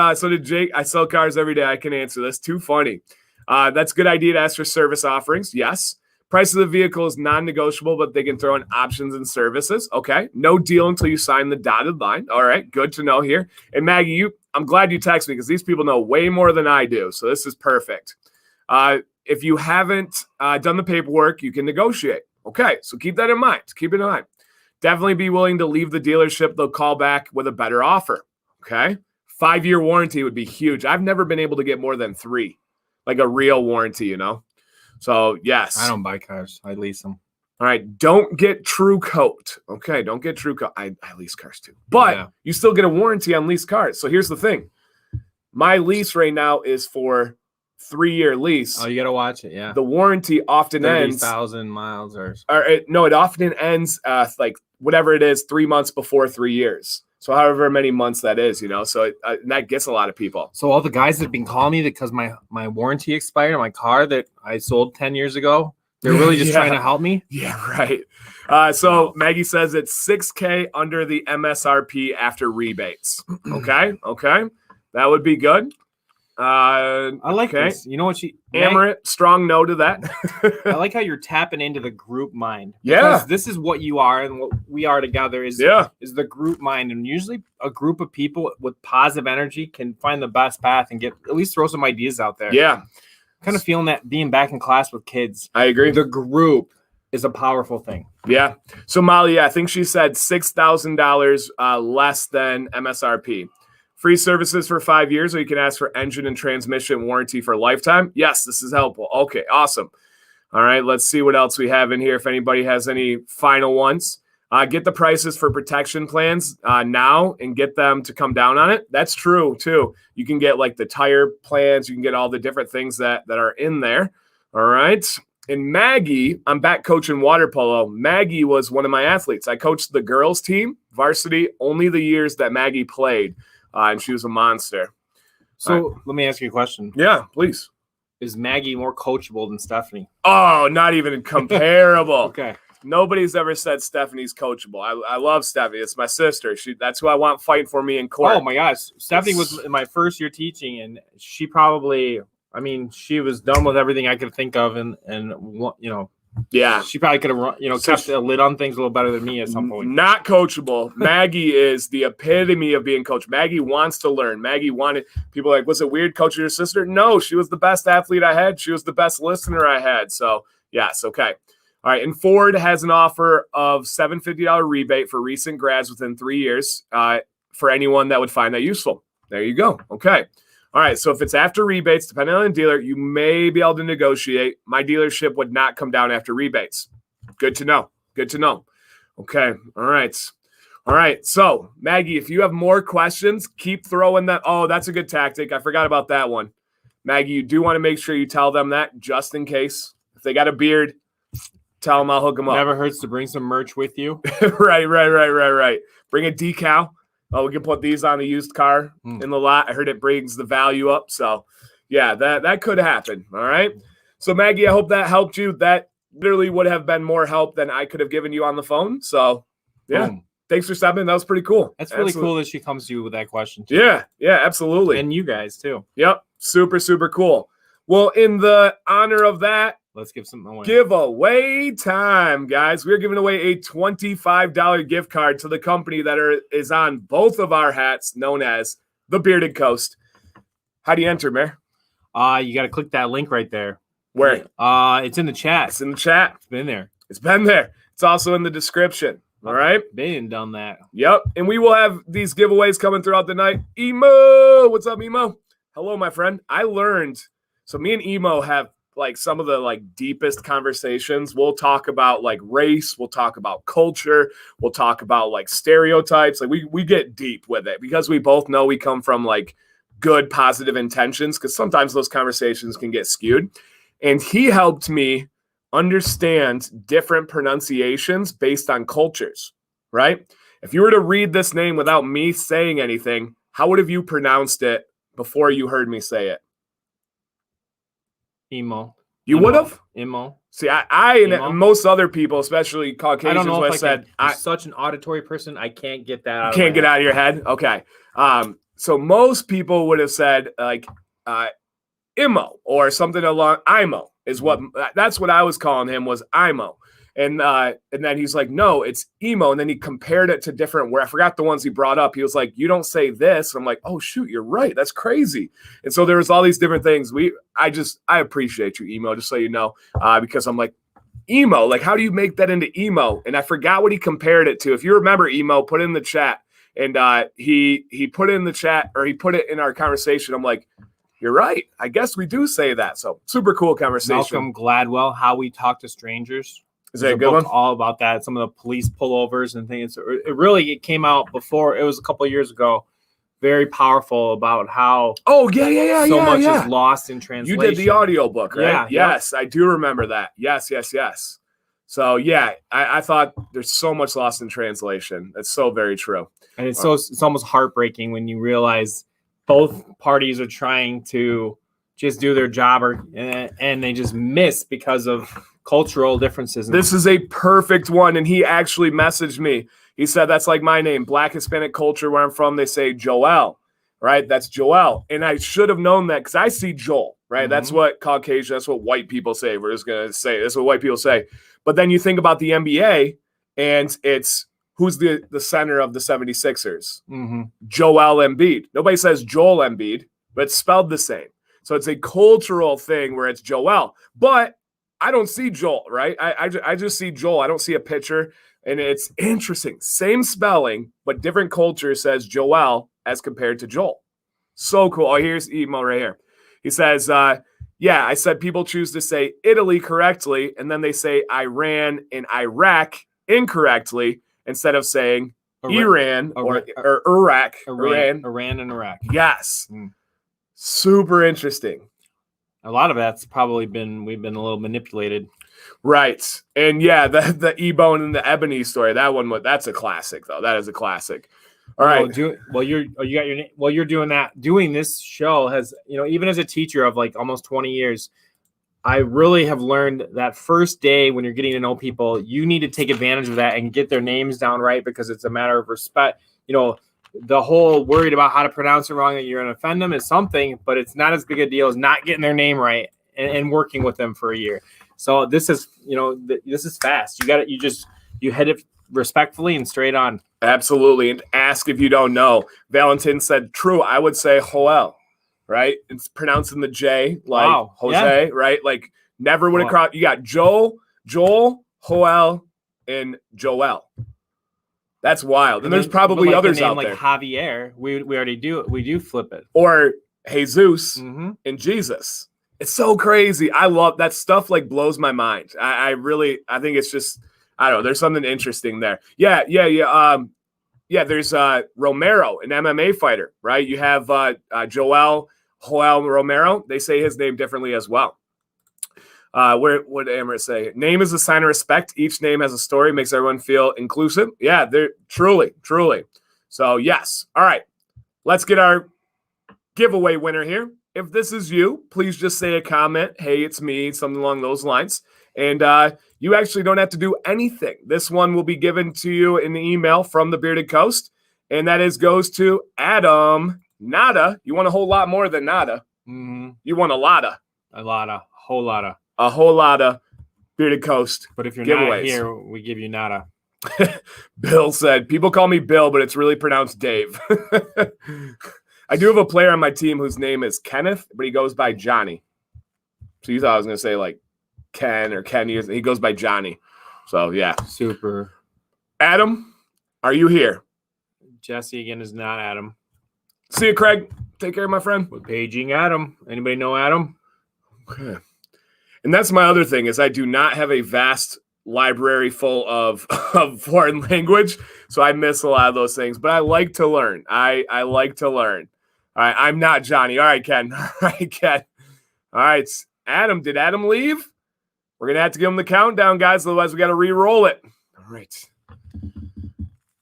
Jake. I sell cars every day. I can answer. That's too funny. That's a good idea to ask for service offerings. Yes. Price of the vehicle is non-negotiable, but they can throw in options and services. Okay. No deal until you sign the dotted line. All right. Good to know here. And Maggie, I'm glad you texted me because these people know way more than I do. So this is perfect. If you haven't done the paperwork, you can negotiate. Okay. So keep that in mind. Keep it in mind. Definitely be willing to leave the dealership. They'll call back with a better offer. Okay. 5-year warranty would be huge. I've never been able to get more than 3, like a real warranty, you know? So yes. I don't buy cars. I lease them. All right. Don't get True Coat. Okay. Don't get True Coat. I lease cars too, but you still get a warranty on lease cars. So here's the thing. My lease right now is for 3-year lease. Oh, you got to watch it. Yeah. The warranty often ends 30,000 miles it often ends like whatever it is, 3 months before 3 years. So however many months that is, you know, so that gets a lot of people. So all the guys that have been calling me because my warranty expired on my car that I sold 10 years ago, they're really just trying to help me. Yeah, right. So Maggie says it's $6,000 under the MSRP after rebates. Okay. That would be good. I like this. You know what hammer it. Strong no to that. I like how you're tapping into the group mind. Yeah. Because this is what you are and what we are together is the group mind. And usually a group of people with positive energy can find the best path and at least throw some ideas out there. Yeah. Kind of feeling that being back in class with kids. I agree. The group is a powerful thing. Yeah. So Molly, I think she said $6,000 less than MSRP. Free services for 5 years, or you can ask for engine and transmission warranty for a lifetime. Yes, this is helpful. Okay, awesome. All right, let's see what else we have in here. If anybody has any final ones, get the prices for protection plans now and get them to come down on it. That's true, too. You can get like the tire plans. You can get all the different things that are in there. All right. And Maggie, I'm back coaching water polo. Maggie was one of my athletes. I coached the girls team, varsity, only the years that Maggie played. And she was a monster. So let me ask you a question. Yeah, please. Is Maggie more coachable than Stephanie? Oh, not even comparable. Okay. Nobody's ever said Stephanie's coachable. I love Stephanie. It's my sister. That's who I want fighting for me in court. Oh, my gosh. Stephanie was in my first year teaching, and she probably, she was done with everything I could think of, and you know. Yeah, she probably could have, kept a lid on things a little better than me at some point. Not coachable. Maggie is the epitome of being coached. Maggie wants to learn. Maggie wanted people like, was it weird coaching your sister? No, she was the best athlete I had. She was the best listener I had. So yes, okay. All right, and Ford has an offer of $750 rebate for recent grads within 3 years for anyone that would find that useful. There you go. Okay. All right, so if it's after rebates, depending on the dealer, you may be able to negotiate. My dealership would not come down after rebates. Good to know. Good to know. Okay, all right. All right, so Maggie, if you have more questions, keep throwing that. Oh, that's a good tactic. I forgot about that one. Maggie, you do want to make sure you tell them that just in case. If they got a beard, tell them I'll hook them up. Never hurts to bring some merch with you. Right. Bring a decal. Oh, we can put these on a used car in the lot. I heard it brings the value up. So, yeah, that could happen. All right. So, Maggie, I hope that helped you. That literally would have been more help than I could have given you on the phone. So, yeah. Boom. Thanks for stopping. That was pretty cool. That's really cool that she comes to you with that question, too. Yeah, absolutely. And you guys, too. Yep. Super, super cool. Well, in the honor of that, let's give something away. Giveaway time, guys. We're giving away a $25 gift card to the company that is on both of our hats, known as the Bearded Coast. How do you enter, Mayor? You got to click that link right there. Where? It's in the chat. It's in the chat. It's been there. It's been there. It's also in the description. All right. They didn't done that. Yep. And we will have these giveaways coming throughout the night. Emo, what's up, Emo? Hello, my friend. I learned. So me and Emo have like some of the like deepest conversations. We'll talk about like race, we'll talk about culture, we'll talk about like stereotypes. Like we get deep with it because we both know we come from like good, positive intentions, because sometimes those conversations can get skewed. And he helped me understand different pronunciations based on cultures, right? If you were to read this name without me saying anything, how would have you pronounced it before you heard me say it? Emo. You would have? Emo. See, I and most other people, especially Caucasians, I don't know if I said, I'm such an auditory person, I can't get that out can't get out of your head? Okay. So most people would have said like Imo or something along Imo is what that's what I was calling him, was Imo. And then he's like, no, it's emo. And then he compared it to different, where I forgot the ones he brought up. He was like, you don't say this. And I'm like, oh shoot, you're right. That's crazy. And so there was all these different things. I appreciate you, emo, just so you know, because I'm like, emo, like how do you make that into emo? And I forgot what he compared it to. If you remember emo, put it in the chat. And he put it in the chat, or he put it in our conversation. I'm like, you're right. I guess we do say that. So super cool conversation. Malcolm Gladwell, How We Talk to Strangers. Is that a good one? All about that. Some of the police pullovers and things. It came out before. It was a couple of years ago. Very powerful about how. Oh yeah. So much is lost in translation. You did the audiobook, right? Yeah. Yes, I do remember that. Yes. So yeah, I thought there's so much lost in translation. That's so very true. And it's almost heartbreaking when you realize both parties are trying to just do their job, and they just miss because of cultural differences. This is a perfect one. And he actually messaged me. He said, that's like my name, Black Hispanic culture, where I'm from, they say Joel, right? That's Joel. And I should have known that because I see Joel, right? Mm-hmm. That's what Caucasian, that's what white people say. We're just going to say, that's what white people say. But then you think about the NBA, and it's, who's the center of the 76ers? Mm-hmm. Joel Embiid. Nobody says Joel Embiid, but it's spelled the same. So it's a cultural thing where it's Joel. But I don't see Joel, right? I just see Joel. I don't see a picture. And it's interesting. Same spelling, but different culture says Joel as compared to Joel. So cool. Oh, here's email right here. He says, yeah, I said people choose to say Italy correctly, and then they say Iran and Iraq incorrectly instead of saying Iran or Iraq. Iran and Iraq. Yes. Super interesting. A lot of that's probably we've been a little manipulated. Right. And yeah, the E-Bone and the Ebony story, that's a classic though. That is a classic. All right. You're doing this show has, even as a teacher of like almost 20 years, I really have learned that first day when you're getting to know people, you need to take advantage of that and get their names down right, because it's a matter of respect. The whole worried about how to pronounce it wrong, that you're going to offend them is something, but it's not as big a deal as not getting their name right and working with them for a year. So this is, this is fast. You hit it respectfully and straight on. Absolutely. And ask if you don't know. Valentin said, true. I would say Joel, right? It's pronouncing the J like Jose, right? Like never would have crossed. You got Joel, Joel, and Joel. That's wild. And there's probably others out there. Like Javier, we already do it. We do flip it. Or Jesus and Jesus. It's so crazy. I love that stuff. Like blows my mind. I think it's just, I don't know. There's something interesting there. Yeah. There's Romero, an MMA fighter, right? You have Joel Romero. They say his name differently as well. What did Amrit say? Name is a sign of respect. Each name has a story, makes everyone feel inclusive. Yeah, they're truly. So yes. All right. Let's get our giveaway winner here. If this is you, please just say a comment. Hey, it's me, something along those lines. And you actually don't have to do anything. This one will be given to you in the email from the Bearded Coast. And that goes to Adam Nada. You want a whole lot more than Nada. Mm-hmm. You want a lotta. A whole lotta Bearded Coast. But if you're giveaways. Not here, we give you nada. Bill said, people call me Bill, but it's really pronounced Dave. I do have a player on my team whose name is Kenneth, but he goes by Johnny. So you thought I was going to say like Ken or Kenny. He goes by Johnny. So yeah. Super. Adam, are you here? Jesse again is not Adam. See you, Craig. Take care, my friend. We're paging Adam. Anybody know Adam? Okay. And that's my other thing is I do not have a vast library full of foreign language. So I miss a lot of those things, but I like to learn. I like to learn. All right. I'm not Johnny. All right, Ken. All right, Ken. All right. Adam, did Adam leave? We're going to have to give him the countdown, guys. Otherwise, we got to re-roll it. All right.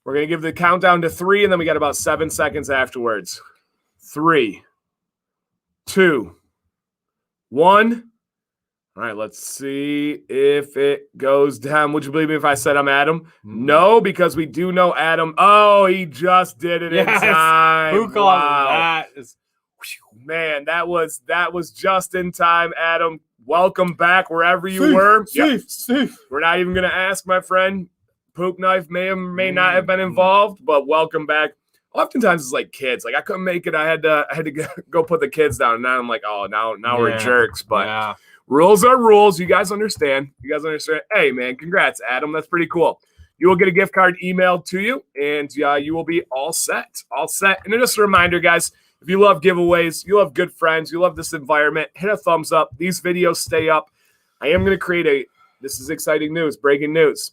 We're going to give the countdown to 3, and then we got about 7 seconds afterwards. 3, 2, 1. All right, let's see if it goes down. Would you believe me if I said I'm Adam? No, because we do know Adam. Oh, he just did it in time. Who called that? Man, that was just in time, Adam. Welcome back wherever you were. Safe. We're not even going to ask, my friend. Poop knife may or may not have been involved, but welcome back. Oftentimes it's like kids. Like I couldn't make it. I had to go put the kids down. And now I'm like, oh, now we're jerks. But rules are rules. You guys understand. Hey, man, congrats, Adam. That's pretty cool. You will get a gift card emailed to you, and you will be all set. And then just a reminder, guys, if you love giveaways, you love good friends, you love this environment, hit a thumbs up. These videos stay up. I am going to create this is exciting news, breaking news.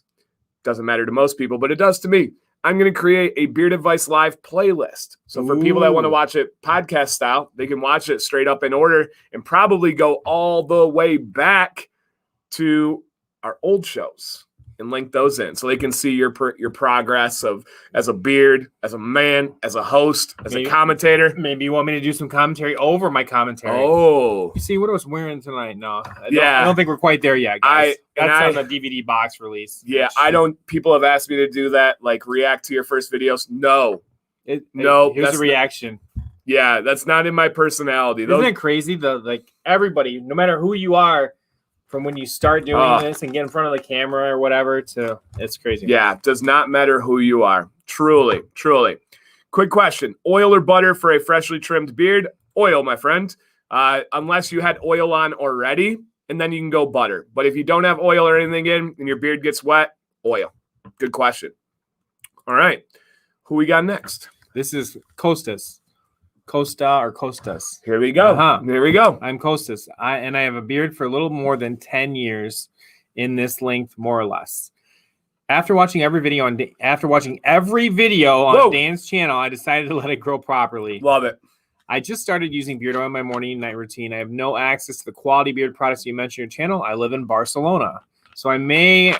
Doesn't matter to most people, but it does to me. I'm going to create a Beard Advice Live playlist. So for people that want to watch it podcast style, they can watch it straight up in order and probably go all the way back to our old shows and link those in so they can see your progress of as a beard, as a man, as a host, as a commentator. Maybe you want me to do some commentary over my commentary. Oh. You see what I was wearing tonight? No. I don't think we're quite there yet, guys. That's on the DVD box release. Yeah, people have asked me to do that, like react to your first videos. No. Here's a reaction. Yeah, that's not in my personality. Isn't it crazy? Everybody, no matter who you are, from when you start doing this and get in front of the camera or whatever it's crazy. Yeah, it does not matter who you are. Truly. Quick question. Oil or butter for a freshly trimmed beard? Oil, my friend. Unless you had oil on already, and then you can go butter. But if you don't have oil or anything in and your beard gets wet, oil. Good question. All right. Who we got next? This is Costas. Costa or Costas. Here we go. Here we go. I'm Costas. I have a beard for a little more than 10 years in this length, more or less. After watching every video on Dan's channel, I decided to let it grow properly. Love it. I just started using beard oil in my morning and night routine. I have no access to the quality beard products you mentioned in your channel. I live in Barcelona. So I made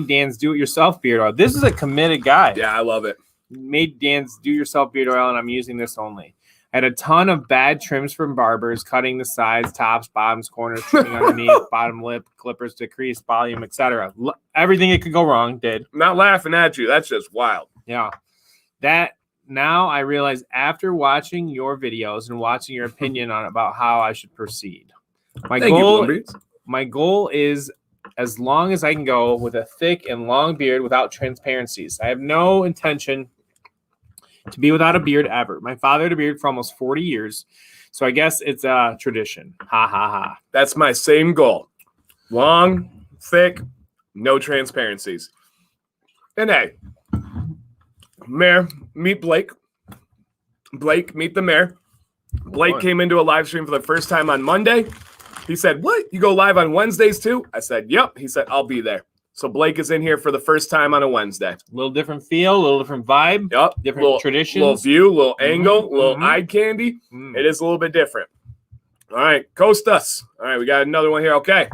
Dan's do-it-yourself beard oil. This is a committed guy. Yeah, I love it. Made Dan's do-yourself beard oil, and I'm using this only. I had a ton of bad trims from barbers, cutting the sides, tops, bottoms, corners, trimming underneath, bottom lip, clippers, decrease volume, etc. Everything that could go wrong did. I'm not laughing at you. That's just wild. Yeah. Now I realize after watching your videos and watching your opinion about how I should proceed. My goal is as long as I can go with a thick and long beard without transparencies. I have no intention to be without a beard ever. My father had a beard for almost 40 years, so I guess it's a tradition. Ha, ha, ha. That's my same goal. Long, thick, no transparencies. And hey, Mayor, meet Blake. Blake, meet the mayor. Blake came into a live stream for the first time on Monday. He said, what? You go live on Wednesdays too? I said, yep. He said, I'll be there. So Blake is in here for the first time on a Wednesday. A little different feel, a little different vibe. Yep. Different traditions. Little view, little angle, little eye candy. It is a little bit different. All right. Costas. All right. We got another one here. Okay.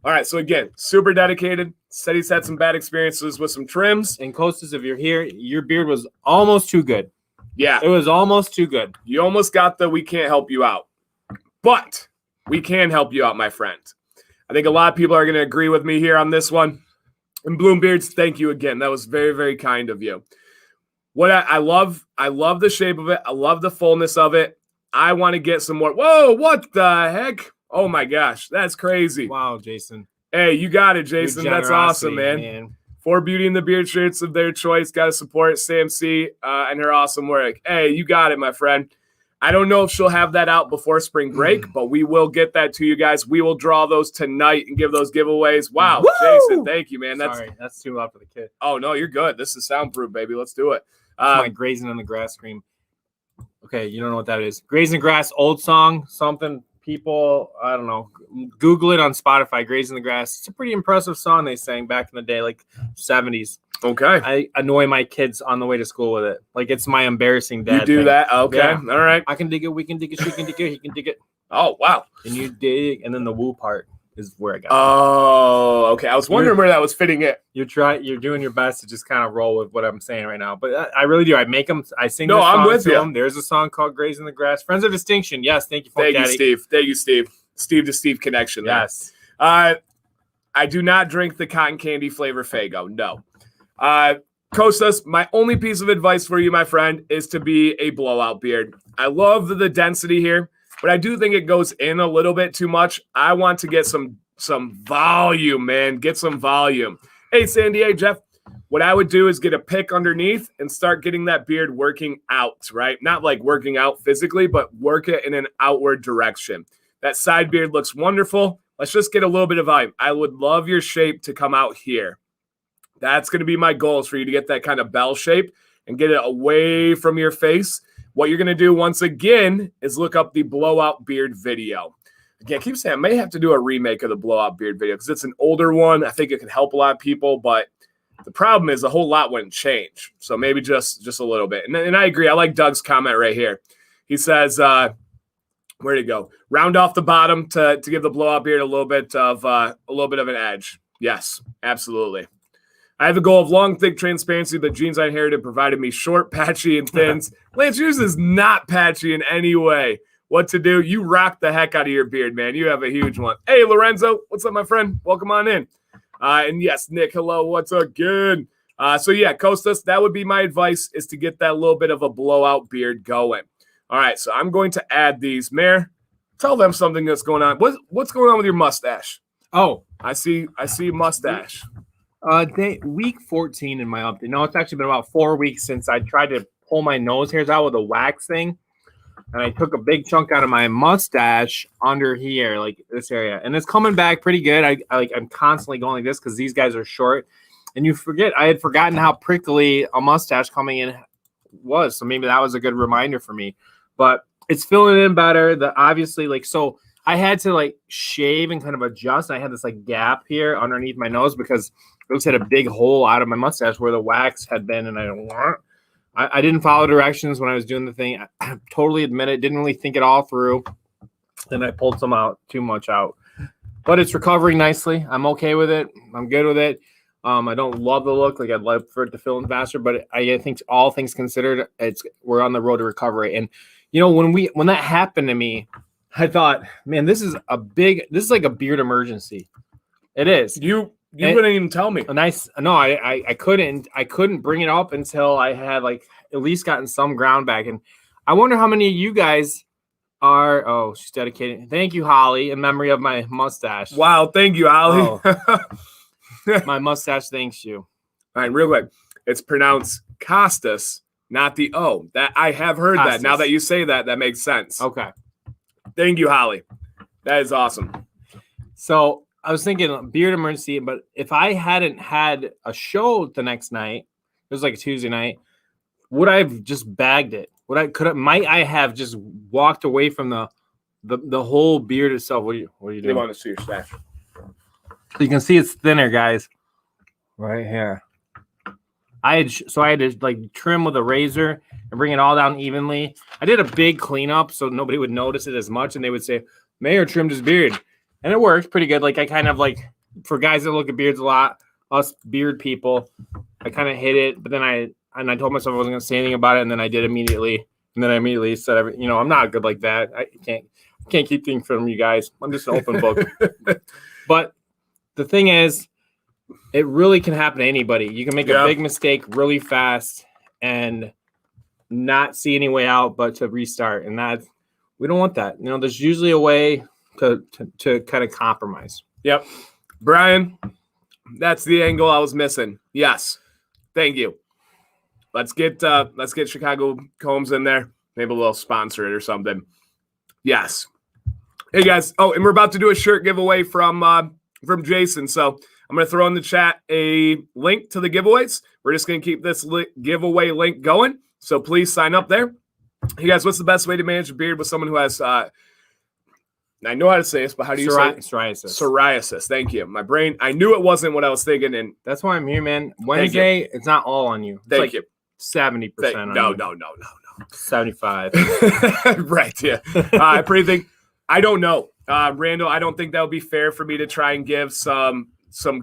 All right. So again, super dedicated. Said he's had some bad experiences with some trims. And Costas, if you're here, your beard was almost too good. Yeah. It was almost too good. You almost got the we can't help you out. But we can help you out, my friend. I think a lot of people are going to agree with me here on this one. And Bloombeards, thank you again. That was very, very kind of you. What I love the shape of it. I love the fullness of it. I want to get some more. Whoa, what the heck? Oh my gosh, that's crazy. Wow, Jason. Hey, you got it, Jason. That's awesome, man. For Beauty and the Beard shirts of their choice. Got to support Sam C and her awesome work. Hey, you got it, my friend. I don't know if she'll have that out before spring break, but we will get that to you guys. We will draw those tonight and give those giveaways. Wow, woo! Jason, thank you, man. Sorry, that's too loud for the kid. Oh, no, you're good. This is soundproof, baby. Let's do it. My grazing on the grass scream. Okay, you don't know what that is. Grazing grass, old song, something people, I don't know, Google it on Spotify, Grazing the Grass. It's a pretty impressive song they sang back in the day, like 70s. Okay. I annoy my kids on the way to school with it. Like, it's my embarrassing dad. You do thing. that? Okay. Yeah. All right. I can dig it. We can dig it. She can dig it. He can dig it. Oh, wow. And you dig. And then the woo part is where I got Oh, okay. I was wondering where that was fitting it. You're doing your best to just kind of roll with what I'm saying right now. But I really do. I make them. I sing. No, this song I'm with to you. them. There's a song called Grazing the Grass. Friends of Distinction. Yes. Thank you, Thank you, Steve. Thank you, Steve. Steve to Steve connection. Yes. I do not drink the cotton candy flavor Faygo. No. Costas, my only piece of advice for you, my friend, is to be a blowout beard. I love the density here, but I do think it goes in a little bit too much. I want to get some volume, man. Get some volume. Hey, Sandy, Jeff, what I would do is get a pick underneath and start getting that beard working out, right? Not like working out physically, but work it in an outward direction. That side beard looks wonderful. Let's just get a little bit of volume. I would love your shape to come out here. That's going to be my goal, is for you to get that kind of bell shape and get it away from your face. What you're going to do once again is look up the blowout beard video. Again, I keep saying I may have to do a remake of the blowout beard video because it's an older one. I think it can help a lot of people, but the problem is a whole lot wouldn't change. So maybe just a little bit. And I agree. I like Doug's comment right here. He says, where'd it go? Round off the bottom to give the blowout beard a little bit of an edge. Yes, absolutely. I have a goal of long, thick transparency. The genes I inherited provided me short, patchy, and thins. Lance, yours is not patchy in any way. What to do? You rock the heck out of your beard, man. You have a huge one. Hey, Lorenzo. What's up, my friend? Welcome on in. And yes, Nick, hello. What's up? Good. So yeah, Costas, that would be my advice, is to get that little bit of a blowout beard going. All right, so I'm going to add these. Mayor, tell them something that's going on. What's going on with your mustache? Oh, I see mustache. Week 14 in my update. No, it's actually been about 4 weeks since I tried to pull my nose hairs out with a wax thing, and I took a big chunk out of my mustache under here, like this area, and it's coming back pretty good. I'm constantly going like this because these guys are short, and I had forgotten how prickly a mustache coming in was, so maybe that was a good reminder for me. But it's filling in better. So I had to shave and kind of adjust. I had this gap here underneath my nose because I just had a big hole out of my mustache where the wax had been, and I didn't follow directions when I was doing the thing. I totally admit it. Didn't really think it all through, and I pulled too much out. But it's recovering nicely. I'm okay with it. I'm good with it. I don't love the look. I'd love for it to fill in faster, but I think all things considered, we're on the road to recovery. And when that happened to me, I thought, man, this is like a beard emergency. It is. You wouldn't even tell me. I couldn't bring it up until I had at least gotten some ground back. And I wonder how many of you guys are. Oh, she's dedicated. Thank you, Holly, in memory of my mustache. Wow, thank you, Holly. Oh. My mustache thanks you. All right, real quick. It's pronounced Costas, not the O. That I have heard Costas. That. Now that you say that, that makes sense. Okay. Thank you, Holly. That is awesome. So I was thinking beard emergency, but if I hadn't had a show the next night, it was like a Tuesday night, would I have just bagged it? Might I have just walked away from the whole beard itself? What are you doing? They want to see your stash. So you can see it's thinner, guys. Right here. I had to trim with a razor and bring it all down evenly. I did a big cleanup so nobody would notice it as much, and they would say, Mayor trimmed his beard. And it worked pretty good. I kind of for guys that look at beards a lot, us beard people, I kind of hit it, but then I told myself I wasn't going to say anything about it, and then I did immediately. And then I immediately said, I'm not good like that. I can't keep things from you guys. I'm just an open book. But the thing is, it really can happen to anybody. You can make a big mistake really fast and not see any way out but to restart. And we don't want that. There's usually a way to kind of compromise. Yep. Brian, that's the angle I was missing. Yes. Thank you. Let's get Chicago Combs in there. Maybe we'll sponsor it or something. Yes. Hey guys. Oh, and we're about to do a shirt giveaway from Jason. So I'm going to throw in the chat a link to the giveaways. We're just going to keep this giveaway link going. So please sign up there. Hey guys, what's the best way to manage a beard with someone who has I know how to say this, but how do you say it? Psoriasis. Psoriasis. Thank you. My brain, I knew it wasn't what I was thinking. And that's why I'm here, man. Wednesday, it's not all on you. It's Thank you. 70% on no, you. No. 75. Right, yeah. I pretty think, I don't know. Randall, I don't think that would be fair for me to try and give some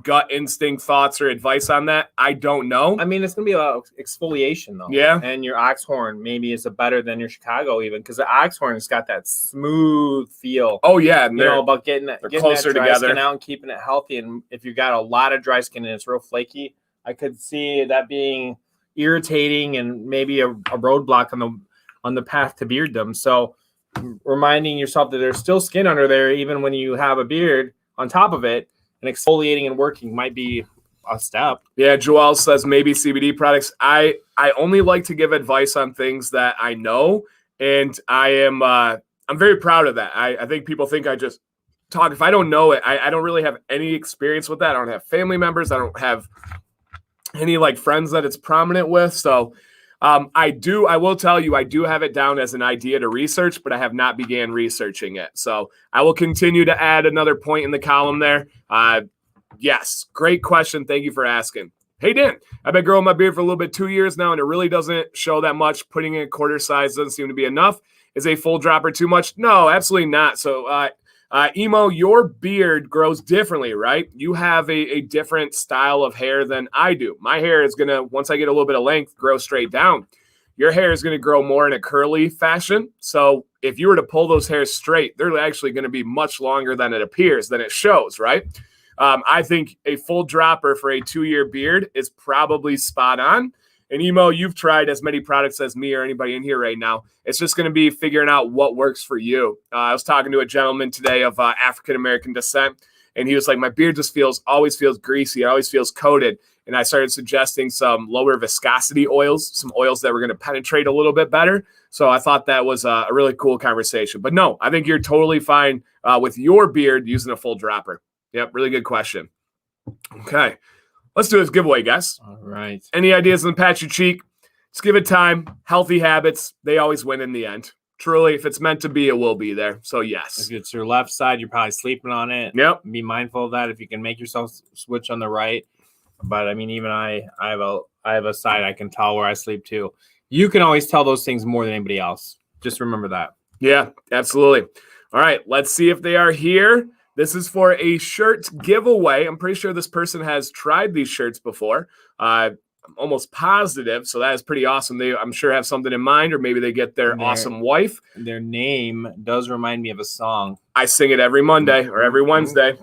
gut instinct thoughts or advice on that. I don't know. I mean, it's going to be about exfoliation, though. Yeah. And your oxhorn maybe is better than your Chicago, even, because the oxhorn has got that smooth feel. Oh, yeah. And about getting that closer dry together. Skin out and keeping it healthy. And if you've got a lot of dry skin and it's real flaky, I could see that being irritating and maybe a roadblock on the path to bearddom. So reminding yourself that there's still skin under there, even when you have a beard on top of it. And exfoliating and working might be a step. Yeah, Joel says maybe CBD products. I only like to give advice on things that I know, and I'm very proud of that. I think people think I just talk. If I don't know it, I don't really have any experience with that. I don't have family members. I don't have any friends that it's prominent with. So I will tell you, I do have it down as an idea to research, but I have not began researching it. So I will continue to add another point in the column there. Yes, great question. Thank you for asking. Hey, Dan, I've been growing my beard for a little bit, 2 years now, and it really doesn't show that much. Putting in a quarter size doesn't seem to be enough. Is a full dropper too much? No, absolutely not. So, Emo, your beard grows differently, right? You have a different style of hair than I do. My hair is going to, once I get a little bit of length, grow straight down. Your hair is going to grow more in a curly fashion. So if you were to pull those hairs straight, they're actually going to be much longer than it appears, than it shows, right? I think a full dropper for a 2-year beard is probably spot on. And Emo, you've tried as many products as me or anybody in here right now. It's just going to be figuring out what works for you. I was talking to a gentleman today of African-American descent, and he was like, my beard just always feels greasy. It always feels coated. And I started suggesting some lower viscosity oils, some oils that were going to penetrate a little bit better. So I thought that was a really cool conversation. But no, I think you're totally fine with your beard using a full dropper. Yep, really good question. Okay. Let's do this giveaway, guys. All right. Any ideas on the patch your cheek? Just give it time. Healthy habits, they always win in the end. Truly, if it's meant to be, it will be there. So, yes. If it's your left side, you're probably sleeping on it. Yep. Be mindful of that if you can make yourself switch on the right. But, I mean, even I have a side I can tell where I sleep, too. You can always tell those things more than anybody else. Just remember that. Yeah, absolutely. All right, let's see if they are here. This is for a shirt giveaway. I'm pretty sure this person has tried these shirts before. I'm almost positive, so that is pretty awesome. They, I'm sure, have something in mind, or maybe they get their awesome wife. Their name does remind me of a song. I sing it every Monday or every Wednesday.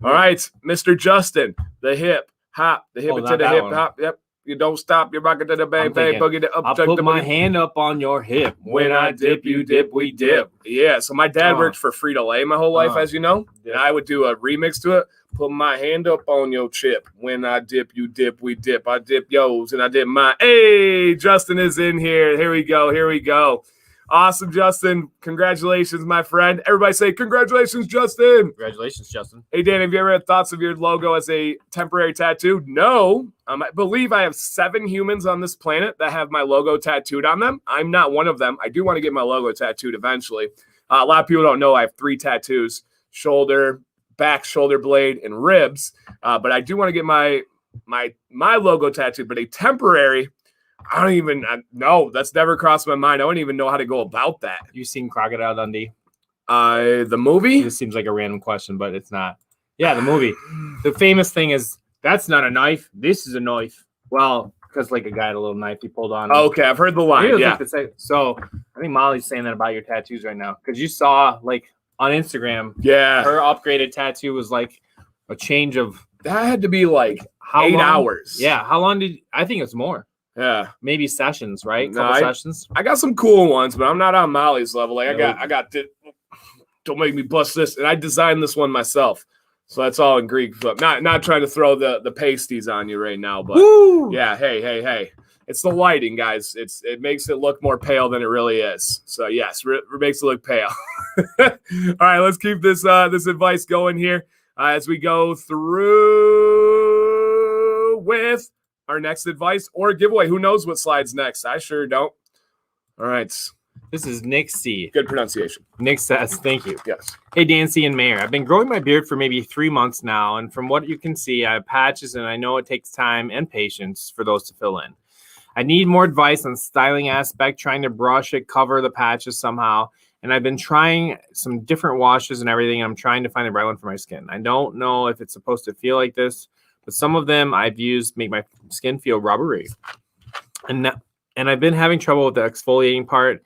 All right, Mr. Justin, the hip hop, the hip to the hip hop. Yep. You don't stop. You're rocking to the bang, bang, boogie to up. I'll put my hand up on your hip. When I dip, you dip, we dip. Yeah, so my dad worked for Frito-Lay my whole life, as you know. And I would do a remix to it. Put my hand up on your chip. When I dip, you dip, we dip. I dip yours and I dip mine. Hey, Justin is in here. Here we go. Here we go. Awesome, Justin. Congratulations, my friend. Everybody say, congratulations, Justin. Congratulations, Justin. Hey, Dan, have you ever had thoughts of your logo as a temporary tattoo? No. I believe I have 7 humans on this planet that have my logo tattooed on them. I'm not one of them. I do want to get my logo tattooed eventually. A lot of people don't know I have 3 tattoos: shoulder, back shoulder blade, and ribs. But I do want to get my logo tattooed, but a temporary, I don't even know. That's never crossed my mind. I don't even know how to go about that. You seen Crocodile Dundee? The movie? This seems like a random question, but it's not. Yeah, the movie. The famous thing is, that's not a knife. This is a knife. Well, because like a guy had a little knife he pulled on. Okay, I've heard the line. Yeah. So I think Molly's saying that about your tattoos right now, because you saw like on Instagram. Yeah. Her upgraded tattoo was like a change of. That had to be like 8 hours. Yeah. How long I think it's more. Yeah, maybe sessions, right? Couple sessions. I got some cool ones, but I'm not on Molly's level. Like I got this. Don't make me bust this, and I designed this one myself, so that's all in Greek. But not trying to throw the pasties on you right now, but yeah, hey, it's the lighting, guys. It makes it look more pale than it really is. So yes, it makes it look pale. All right, let's keep this advice going here as we go through with our next advice or giveaway. Who knows what slide's next? I sure don't. All right. This is Nick C. Good pronunciation. Nick says, thank you. Yes. Hey, Dancy and Mayor. I've been growing my beard for maybe 3 months now, and from what you can see, I have patches, and I know it takes time and patience for those to fill in. I need more advice on styling aspect, trying to brush it, cover the patches somehow, and I've been trying some different washes and everything. I'm trying to find the right one for my skin. I don't know if it's supposed to feel like this, but some of them I've used make my skin feel rubbery. And I've been having trouble with the exfoliating part.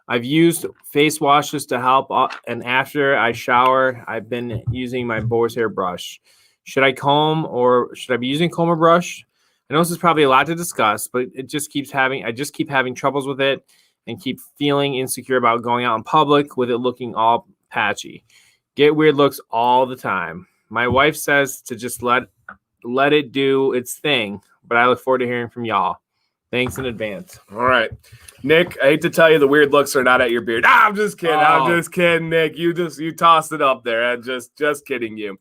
I've used face washes to help, and after I shower, I've been using my boar's hair brush. Should I comb, or should I be using comb or brush? I know this is probably a lot to discuss, but I just keep having troubles with it and keep feeling insecure about going out in public with it looking all patchy. Get weird looks all the time. My wife says to just let it do its thing, but I look forward to hearing from y'all. Thanks in advance. All right. Nick, I hate to tell you the weird looks are not at your beard. I'm just kidding. I'm just kidding, Nick. You tossed it up there. I'm just kidding you.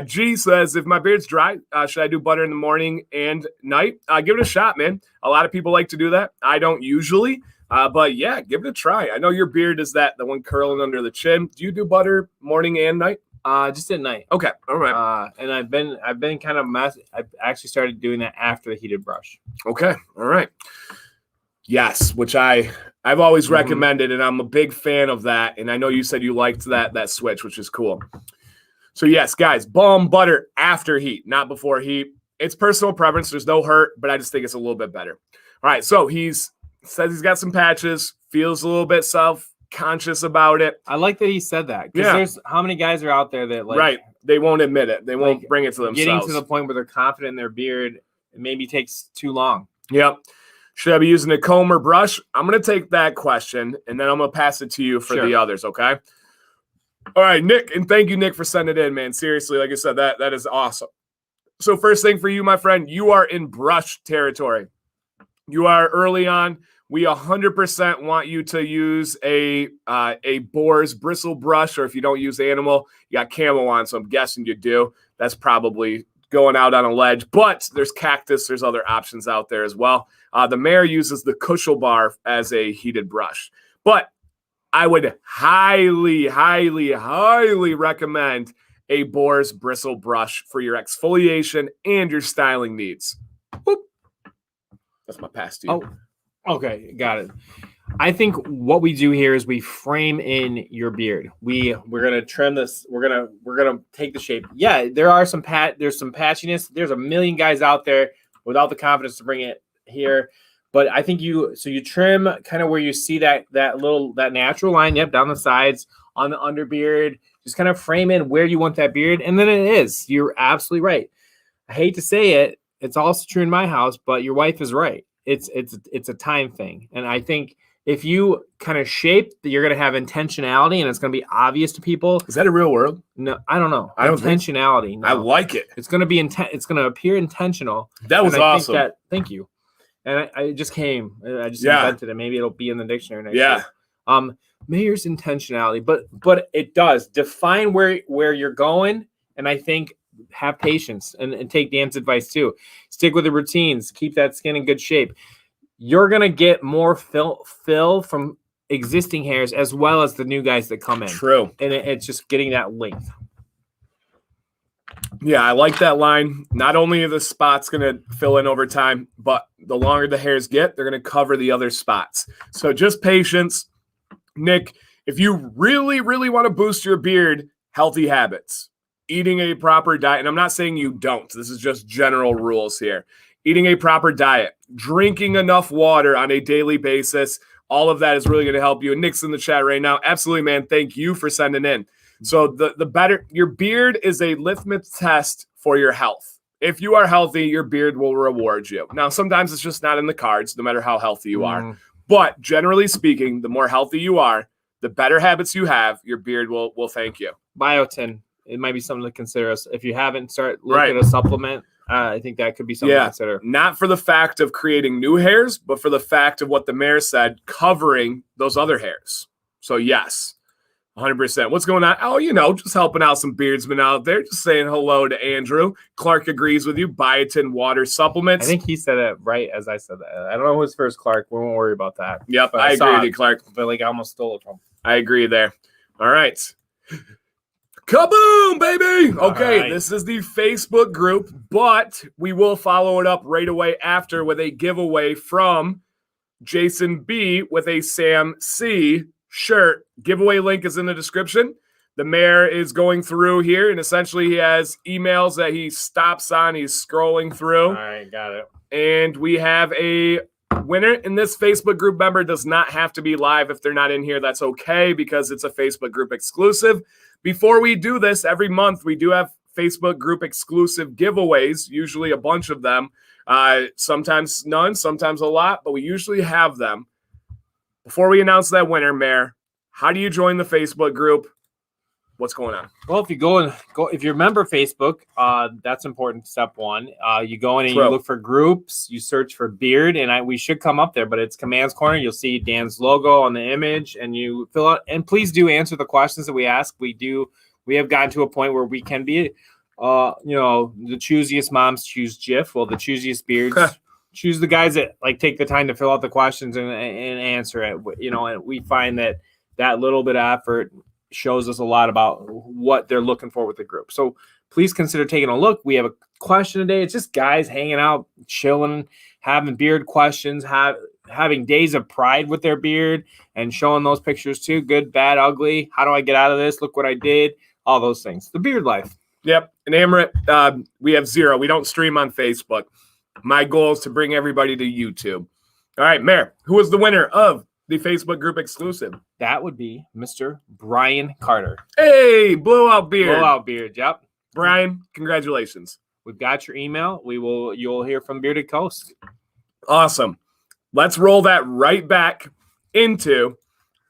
G says, if my beard's dry, should I do butter in the morning and night? Give it a shot, man. A lot of people like to do that. I don't usually, but yeah, give it a try. I know your beard is the one curling under the chin. Do you do butter morning and night? Just at night. Okay. All right. And I've been kind of I've actually started doing that after the heated brush. Okay. All right. Yes, which I've always recommended, and I'm a big fan of that. And I know you said you liked that switch, which is cool. So yes, guys, balm butter after heat, not before heat. It's personal preference. There's no hurt, but I just think it's a little bit better. All right. So says he's got some patches, feels a little bit self-conscious about it. I like that he said that. Because there's how many guys are out there that right. They won't admit it. They won't bring it to themselves. Getting to the point where they're confident in their beard, it maybe takes too long. Yep. Should I be using a comb or brush? I'm going to take that question, and then I'm going to pass it to you for the others, okay? All right, Nick, and thank you, Nick, for sending it in, man. Seriously, like I said, that is awesome. So first thing for you, my friend, you are in brush territory. You are early on. We 100% want you to use a boar's bristle brush, or if you don't use animal, you got camel on, so I'm guessing you do. That's probably going out on a ledge, but there's cactus. There's other options out there as well. The Mayor uses the Kushel bar as a heated brush, but I would highly, highly, highly recommend a boar's bristle brush for your exfoliation and your styling needs. Boop. That's my pass to you. Oh, okay, got it. I think what we do here is we frame in your beard. We're gonna trim this. We're gonna take the shape. Yeah, there's some patchiness. There's a million guys out there without the confidence to bring it here. But I think you trim kind of where you see that natural line, down the sides on the underbeard. Just kind of frame in where you want that beard, and then it is. You're absolutely right. I hate to say it, it's also true in my house, but your wife is right. It's a time thing, and I think if you kind of shape, you're going to have intentionality, and it's going to be obvious to people. Is that a real word? No, I don't know. I don't intentionality. No. I like it. It's going to be It's going to appear intentional. That was awesome. Thank you. And I just came. I just invented it. Maybe it'll be in the dictionary next year. Mayor's intentionality, but it does define where you're going, and I think have patience and take Dan's advice too. Stick with the routines. Keep that skin in good shape. You're gonna get more fill from existing hairs as well as the new guys that come in. True, and it's just getting that length. Yeah, I like that line. Not only are the spots going to fill in over time, but the longer the hairs get, they're going to cover the other spots. So just patience. Nick, if you really, really want to boost your beard, healthy habits. Eating a proper diet, and I'm not saying you don't. This is just general rules here. Eating a proper diet, drinking enough water on a daily basis, all of that is really going to help you. And Nick's in the chat right now. Absolutely, man. Thank you for sending in. So the better, your beard is a litmus test for your health. If you are healthy, your beard will reward you. Now, sometimes it's just not in the cards, no matter how healthy you are. But generally speaking, the more healthy you are, the better habits you have, your beard will thank you. Biotin, it might be something to consider. If you haven't, start looking at a supplement. I think that could be something to consider. Not for the fact of creating new hairs, but for the fact of what the Mayor said, covering those other hairs. So yes. 100%. What's going on? Oh, just helping out some beardsmen out there. Just saying hello to Andrew. Clark agrees with you. Biotin water supplements. I think he said it right as I said that. I don't know who's first, Clark. We won't worry about that. Yep, I agree with you, Clark. But I almost stole it from him. I agree there. All right. Kaboom, baby. Okay, right. This is the Facebook group, but we will follow it up right away after with a giveaway from Jason B with a Sam C shirt. Giveaway link is in the description. The mayor is going through here, and essentially he has emails that he stops on. He's scrolling through. All right, got it. And we have a winner. And this Facebook group member does not have to be live. If they're not in here, that's okay because it's a Facebook group exclusive. Before we do this, every month we do have Facebook group exclusive giveaways, usually a bunch of them. Sometimes none, sometimes a lot, but we usually have them. Before we announce that winner, Mayor, how do you join the Facebook group? What's going on? Well, if you if you remember Facebook, that's important. Step one, you go in and you look for groups, you search for beard, and we should come up there, but it's Commands Corner. You'll see Dan's logo on the image, and you fill out. And please do answer the questions that we ask. We have gotten to a point where we can be, the choosiest moms choose Jif. Well, the choosiest beards choose the guys that take the time to fill out the questions and answer it. And we find that little bit of effort shows us a lot about what they're looking for with the group. So please consider taking a look. We have a question today. It's just guys hanging out, chilling, having beard questions, having days of pride with their beard and showing those pictures too. Good, bad, ugly. How do I get out of this? Look what I did. All those things. The beard life. Yep. And Amaret, we have 0. We don't stream on Facebook. My goal is to bring everybody to YouTube. All right, Mayor, who was the winner of the Facebook group exclusive? That would be Mr. Brian Carter. Hey, blowout beard. Blowout beard, yep. Brian, congratulations. We've got your email. You'll hear from Bearded Coast. Awesome. Let's roll that right back into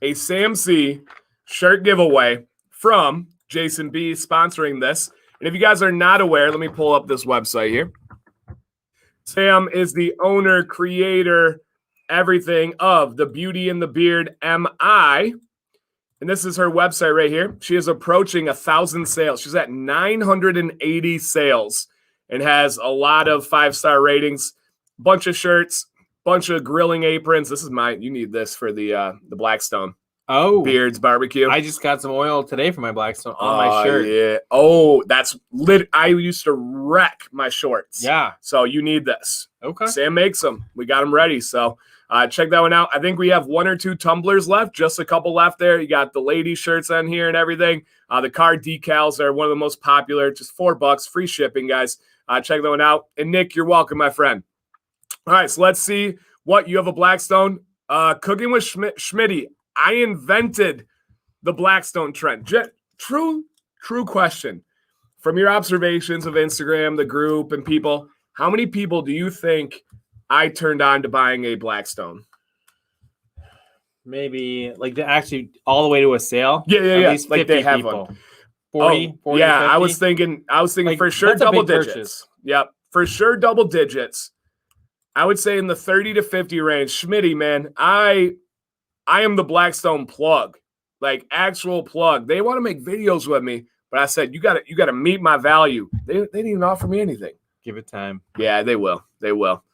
a Sam C shirt giveaway from Jason B sponsoring this. And if you guys are not aware, let me pull up this website here. Sam is the owner, creator, everything of the Beauty and the Beard MI. And this is her website right here. She is approaching 1,000 sales. She's at 980 sales and has a lot of 5-star ratings, bunch of shirts, bunch of grilling aprons. This is you need this for the Blackstone. Oh, Beards barbecue. I just got some oil today for my Blackstone on my shirt. Yeah. Oh, that's lit. I used to wreck my shorts. Yeah. So you need this. Okay. Sam makes them. We got them ready. So check that one out. I think we have 1 or 2 tumblers left, just a couple left there. You got the lady shirts on here and everything. The car decals are one of the most popular. Just $4, free shipping, guys. Check that one out. And Nick, you're welcome, my friend. All right, so let's see what you have a Blackstone. Cooking with Schmitty. I invented the Blackstone trend. True question. From your observations of Instagram, the group, and people, how many people do you think I turned on to buying a Blackstone? Maybe actually all the way to a sale. Yeah. At least 50 they have people. one. 40, 50? Yeah, I was thinking for sure double digits. Purchase. Yep, for sure double digits. I would say in the 30 to 50 range. Schmitty, man, I am the Blackstone plug, actual plug. They want to make videos with me, but I said, you got to meet my value. They didn't even offer me anything. Give it time. Yeah, they will. They will.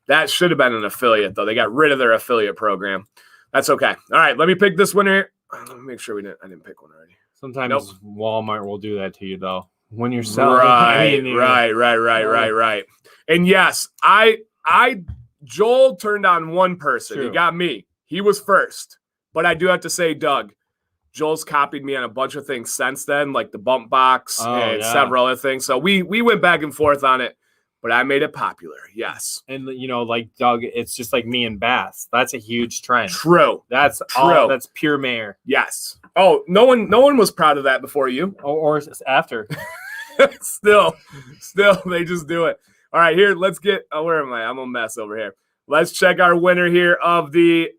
That should have been an affiliate, though. They got rid of their affiliate program. That's okay. All right, let me pick this winner. Let me make sure I didn't pick one already. Sometimes Walmart will do that to you, though. When you're selling. Right. And yes, Joel turned on one person. True. He got me. He was first. But I do have to say, Doug, Joel's copied me on a bunch of things since then, like the bump box and several other things. So we went back and forth on it, but I made it popular. Yes. And, Doug, it's just like me and Bass. That's a huge trend. True. That's pure mayor. Yes. Oh, no one was proud of that before you. Or after. Still, they just do it. All right, here, let's get, where am I? I'm a mess over here. Let's check our winner here of the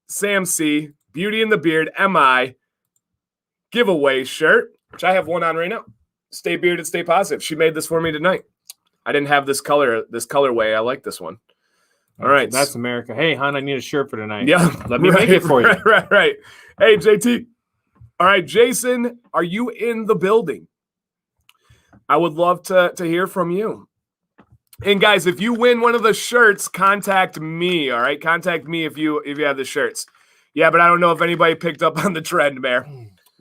Sam C Beauty and the Beard MI giveaway shirt, which I have one on right now. Stay bearded, stay positive. She made this for me tonight. I didn't have this colorway. I like this one. All right. That's America. Hey, hon, I need a shirt for tonight. Yeah. Let me make it for you. Right. Hey, JT. All right, Jason, are you in the building? I would love to hear from you. And guys, if you win one of the shirts, contact me. All right, contact me if you have the shirts. Yeah, but I don't know if anybody picked up on the trend, Mayor.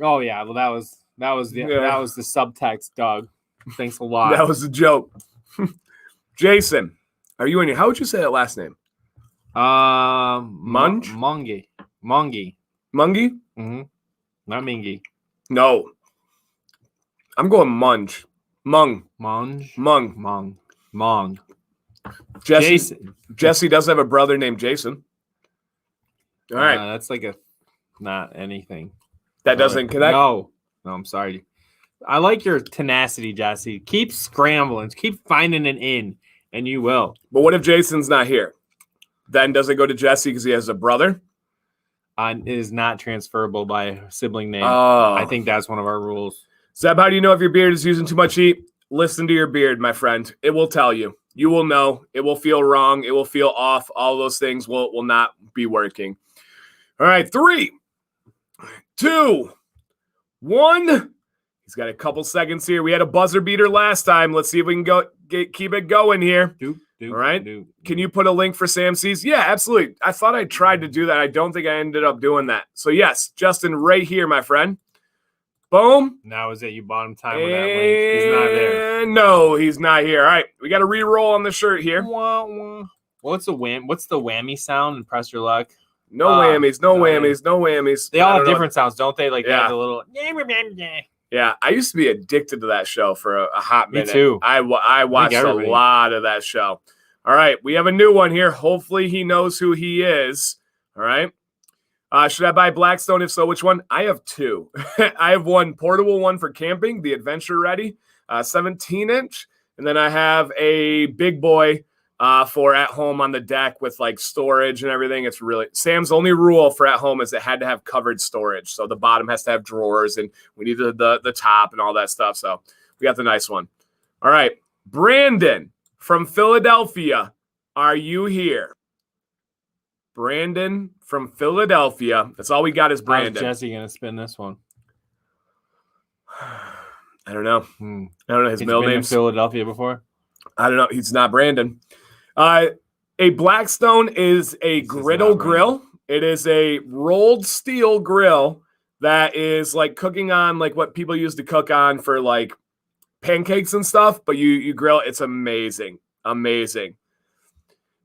Oh yeah, well that was the subtext, Doug. Thanks a lot. That was a joke. Jason, are you in here? How would you say that last name? Munge? Mungie. Mungie? Mm-hmm. Not Mingy. No. I'm going Munge. Mung. Munge? Mung. Jason. Jesse does have a brother named Jason. All right. That's like not anything. That doesn't connect? No, I'm sorry. I like your tenacity, Jesse. Keep scrambling. Keep finding an in, and you will. But what if Jason's not here? Then does it go to Jesse because he has a brother? It is not transferable by sibling name. Oh. I think that's one of our rules. Zeb, how do you know if your beard is using too much heat? Listen to your beard, my friend. It will tell you. You will know. It will feel wrong. It will feel off. All those things will not be working. All right, 3, 2, 1. He's got a couple seconds here. We had a buzzer beater last time. Let's see if we can keep it going here. All right. Can you put a link for Sam C's? Yeah, absolutely. I thought I tried to do that. I don't think I ended up doing that. So, yes, Justin, right here, my friend. Boom. Now is it you bought him time with that link? He's not there. No, he's not here. All right. We got a re-roll on the shirt here. What's the whammy sound and press your luck? No whammies. No whammies. They all have different sounds, don't they? Like, they have the little... Yeah, I used to be addicted to that show for a hot minute. Me too. I watched a lot of that show. All right, we have a new one here. Hopefully he knows who he is. All right. Should I buy Blackstone? If so, which one? I have 2. I have one portable one for camping, the Adventure Ready, 17-inch. And then I have a big boy for at home on the deck with like storage and everything. It's really Sam's only rule for at home is it had to have covered storage. So the bottom has to have drawers and we need the top and all that stuff. So we got the nice one. All right. Brandon from Philadelphia. Are you here? Brandon from Philadelphia. That's all we got is Brandon. How's Jesse going to spin this one? I don't know. I don't know his middle name. In Philadelphia before? I don't know. He's not Brandon. A Blackstone is a griddle grill. It is a rolled steel grill that is like cooking on like what people used to cook on for like pancakes and stuff, but you grill. It's amazing. Amazing.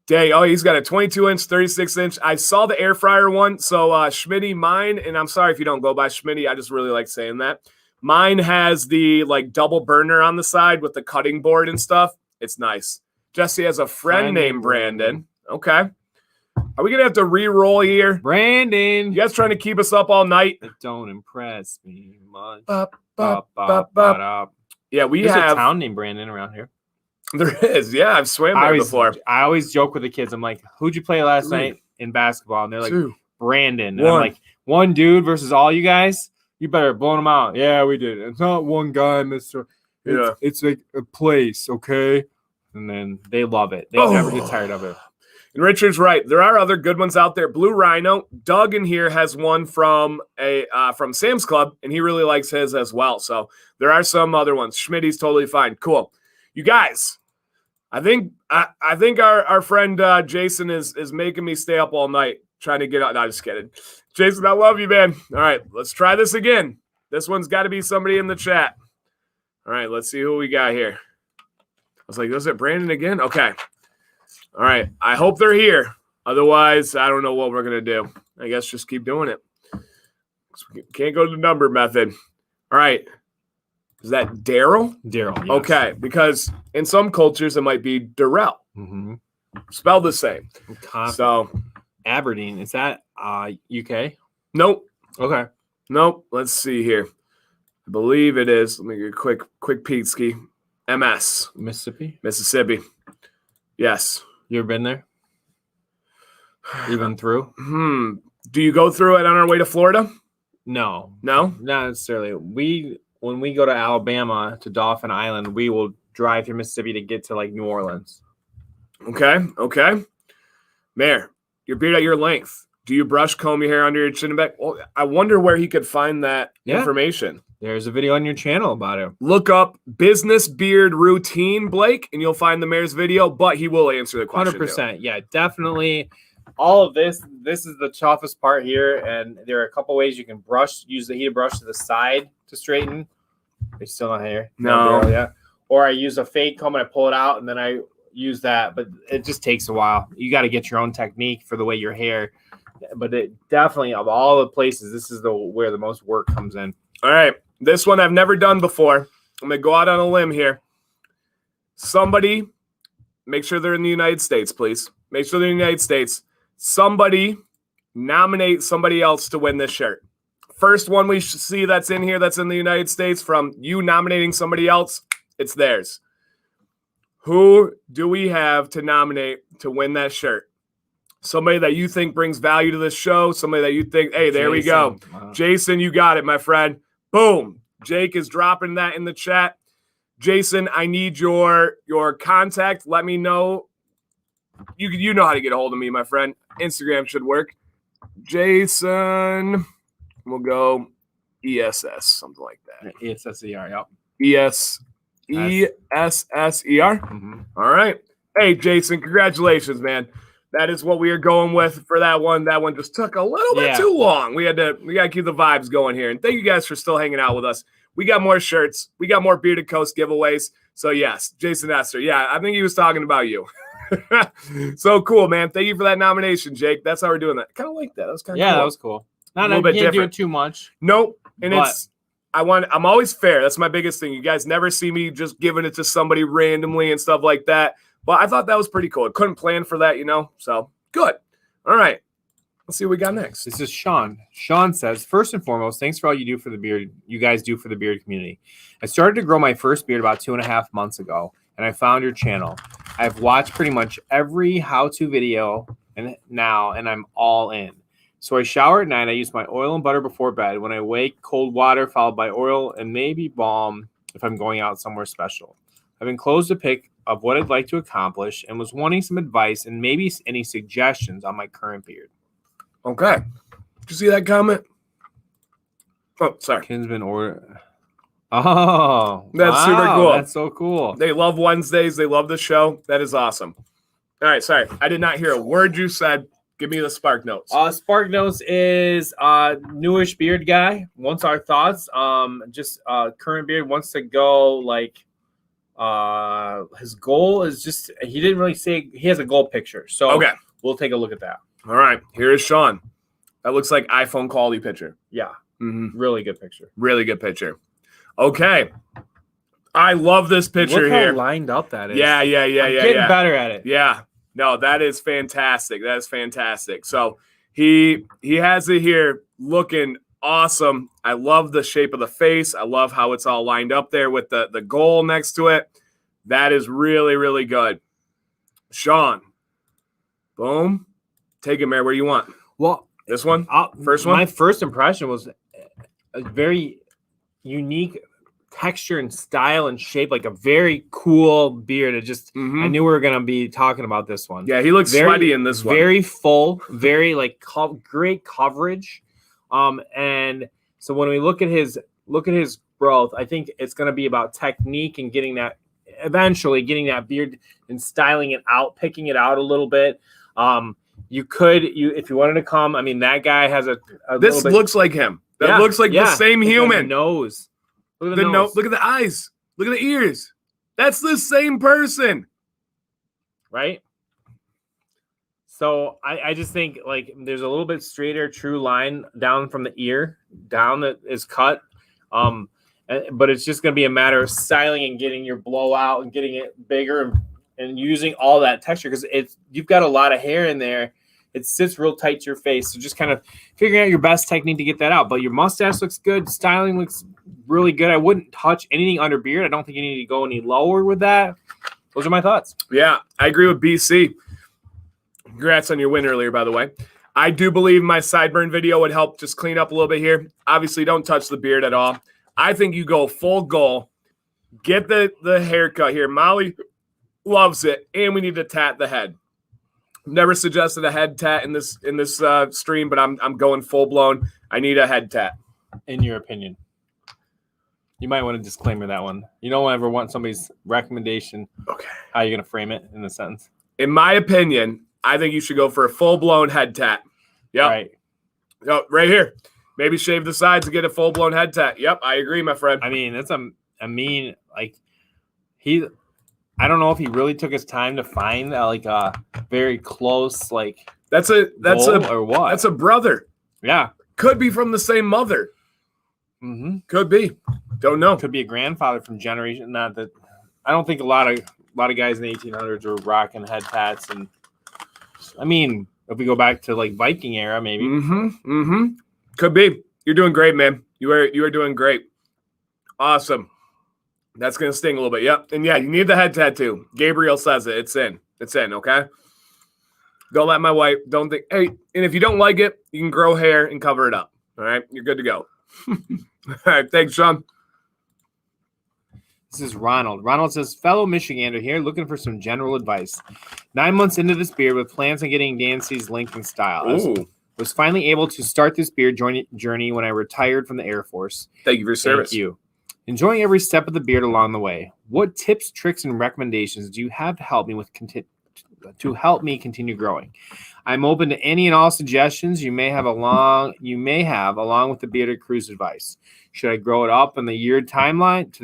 He's got a 22-inch, 36-inch. I saw the air fryer one. So Schmitty, mine, and I'm sorry if you don't go by Schmitty. I just really like saying that. Mine has the like double burner on the side with the cutting board and stuff. It's nice. Jesse has a friend named Brandon. Okay. Are we going to have to re-roll here? Brandon. You guys trying to keep us up all night? It don't impress me much. Yeah, There's a town named Brandon around here. There is. Yeah, I've swam there before. I always joke with the kids. I'm like, who'd you play last night in basketball? And they're like, Brandon. And I'm like, one dude versus all you guys? You better blow them out. Yeah, we did. It's not one guy, mister. It's like a place, okay? And then they love it. They never get tired of it. And Richard's right. There are other good ones out there. Blue Rhino. Doug in here has one from Sam's Club, and he really likes his as well. So there are some other ones. Schmitty's totally fine. Cool. You guys, I think our friend Jason is making me stay up all night trying to get out. No, just kidding. Jason, I love you, man. All right, let's try this again. This one's got to be somebody in the chat. All right, let's see who we got here. I was like, was it Brandon again? Okay. All right. I hope they're here. Otherwise, I don't know what we're going to do. I guess just keep doing it. We can't go to the number method. All right. Is that Daryl? Daryl, yes. Okay. Because in some cultures, it might be Darrell. Mm-hmm. Spelled the same. So Aberdeen. Is that UK? Nope. Okay. Nope. Let's see here. I believe it is. Let me get a quick peek ski. MS. Mississippi. Yes. You ever been there? Even through? Do you go through it on our way to Florida? No. No? Not necessarily. When we go to Alabama to Dauphin Island, we will drive through Mississippi to get to like New Orleans. Okay. Mayor, your beard at your length. Do you brush, comb your hair under your chin and back? Well, I wonder where he could find that information. There's a video on your channel about it. Look up business beard routine, Blake, and you'll find the mayor's video, but he will answer the question. 100%. Yeah, definitely. All of this is the toughest part here, and there are a couple ways you can use the heated brush to the side to straighten. It's still not here. No. Yeah. Or I use a fade comb and I pull it out, and then I use that, but it just takes a while. You got to get your own technique for the way your hair. But it definitely, of all the places, this is where the most work comes in. All right. This one I've never done before. I'm going to go out on a limb here. Somebody, make sure they're in the United States, please. Make sure they're in the United States. Somebody nominate somebody else to win this shirt. First one we see that's in here that's in the United States from you nominating somebody else, it's theirs. Who do we have to nominate to win that shirt? Somebody that you think brings value to this show. Somebody that you think, hey, there we go. Wow. Jason, you got it, my friend. Boom. Jake is dropping that in the chat. Jason, I need your contact. Let me know. You know how to get a hold of me, my friend. Instagram should work. Jason, we'll go ESS, something like that. ESSER, yep. ESSER. Mm-hmm. All right. Hey, Jason, congratulations, man. That is what we are going with for that one. That one just took a little bit too long. We got to keep the vibes going here. And thank you guys for still hanging out with us. We got more shirts. We got more Bearded Coast giveaways. So yes, Jason Esser. Yeah, I think he was talking about you. So cool, man. Thank you for that nomination, Jake. That's how we're doing that. Kind of like that. That was kind of cool. That was cool. Not a little bit different. Do it too much. Nope. And I'm always fair. That's my biggest thing. You guys never see me just giving it to somebody randomly and stuff like that. But I thought that was pretty cool. I couldn't plan for that, so good. All right. Let's see what we got next. This is Sean. Sean says, first and foremost, thanks for all you guys do for the beard community. I started to grow my first beard about 2.5 months ago, and I found your channel. I've watched pretty much every how-to video and I'm all in. So I shower at night. I use my oil and butter before bed. When I wake, cold water followed by oil and maybe balm if I'm going out somewhere special. I've enclosed a pic of what I'd like to accomplish and was wanting some advice and maybe any suggestions on my current beard. Okay. Did you see that comment? Oh, sorry. Kinsman order. Oh, that's super cool. That's so cool. They love Wednesdays. They love the show. That is awesome. All right. Sorry. I did not hear a word you said. Give me the Spark Notes. Spark Notes is newish beard guy. Wants our thoughts. Just current beard wants to go like his goal is just he didn't really say he has a goal picture. So okay. We'll take a look at that. All right. Here is Sean. That looks like iPhone quality picture. Yeah. Mm-hmm. Really good picture. Really good picture. Okay. I love this picture Look here. How lined up that is. Yeah. Getting better at it. Yeah. No, that is fantastic. That is fantastic. So he has it here looking awesome. I love the shape of the face. I love how it's all lined up there with the goal next to it. That is really, really good. Sean. Boom. Take it, Mayor. Where you want? Well, this one? First one? My first impression was a very unique texture and style and shape, like a very cool beard. It just I knew we were gonna be talking about this one. Yeah, he looks sweaty in this one. Very full, very like great coverage. And so when we look at his growth, I think it's gonna be about technique and eventually getting that beard and styling it out, picking it out a little bit. If you wanted to come, I mean, that guy has this looks like him. That looks like the same human. Nose. Look at the nose. Look at the eyes. Look at the ears. That's the same person. Right? So I just think like there's a little bit straighter true line down from the ear down that is cut. But it's just going to be a matter of styling and getting your blowout and getting it bigger and using all that texture because you've got a lot of hair in there. It sits real tight to your face. So just kind of figuring out your best technique to get that out. But your mustache looks good. Styling looks really good. I wouldn't touch anything under beard. I don't think you need to go any lower with that. Those are my thoughts. Yeah, I agree with BC. Congrats on your win earlier, by the way. I do believe my sideburn video would help just clean up a little bit here. Obviously, don't touch the beard at all. I think you go full goal. Get the haircut here. Molly loves it. And we need to tat the head. Never suggested a head tat in this stream, but I'm going full blown. I need a head tat. In your opinion, you might want to disclaimer that one. You don't ever want somebody's recommendation. Okay. How are you going to frame it in a sentence? In my opinion, I think you should go for a full blown head tat. Yep. Right. Yep. Right here. Maybe shave the sides to get a full blown head tat. Yep. I agree, my friend. I mean, that's a mean, like, I don't know if he really took his time to find like a very close, like, that's a or what? That's a brother. Yeah. Could be from the same mother. Mm-hmm. Could be. Don't know. Could be a grandfather from generation. Not that. I don't think a lot of guys in the 1800s were rocking head tats. And I mean, if we go back to like Viking era, maybe. Mm-hmm. Mm-hmm. Could be. You're doing great, man. You are doing great. Awesome. That's gonna sting a little bit. Yep. And yeah, you need the head tattoo. Gabriel says it. It's in. It's in. Okay. Don't let my wife. Don't think. Hey, and if you don't like it, you can grow hair and cover it up. All right. You're good to go. All right. Thanks, Sean. This is Ronald. Ronald says, fellow Michigander here, looking for some general advice. 9 months into this beard with plans on getting Nancy's length and style. I was finally able to start this beard journey when I retired from the Air Force. Thank you for your service. Thank you. Enjoying every step of the beard along the way. What tips, tricks, and recommendations do you have to help me continue growing? I'm open to any and all suggestions you may have along with the bearded crew's advice. Should I grow it up in the year timeline?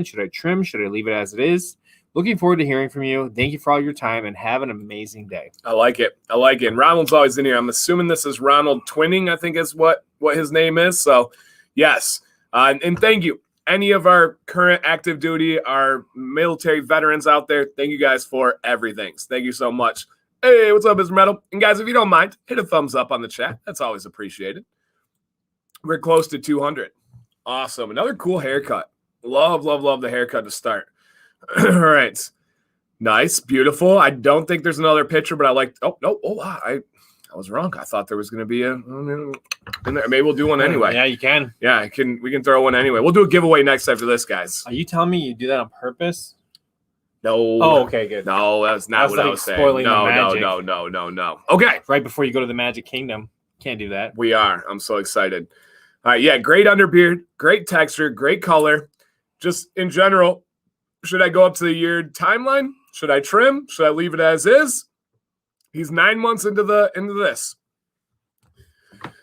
Should I trim? Should I leave it as it is? Looking forward to hearing from you. Thank you for all your time and have an amazing day. I like it. And Ronald's always in here. I'm assuming this is Ronald Twinning, I think is what his name is. So yes. And thank you. Any of our current active duty, our military veterans out there, thank you guys for everything. Thank you so much. Hey, what's up, Mr. Metal? And guys, if you don't mind, hit a thumbs up on the chat. That's always appreciated. We're close to 200. Awesome. Another cool haircut. Love the haircut to start. All right. Nice. Beautiful. I don't think there's another picture, but I like, I was wrong. I thought there was going to be in there. Maybe we'll do one anyway. Yeah, you can. Yeah, we can throw one anyway. We'll do a giveaway next after this, guys. Are you telling me you do that on purpose? No. Oh, okay, good. No, that's not what I was saying. No. Okay. Right before you go to the Magic Kingdom. Can't do that. We are. I'm so excited. All right, yeah, great underbeard, great texture, great color. Just in general, should I go up to the year timeline? Should I trim? Should I leave it as is? He's 9 months into this.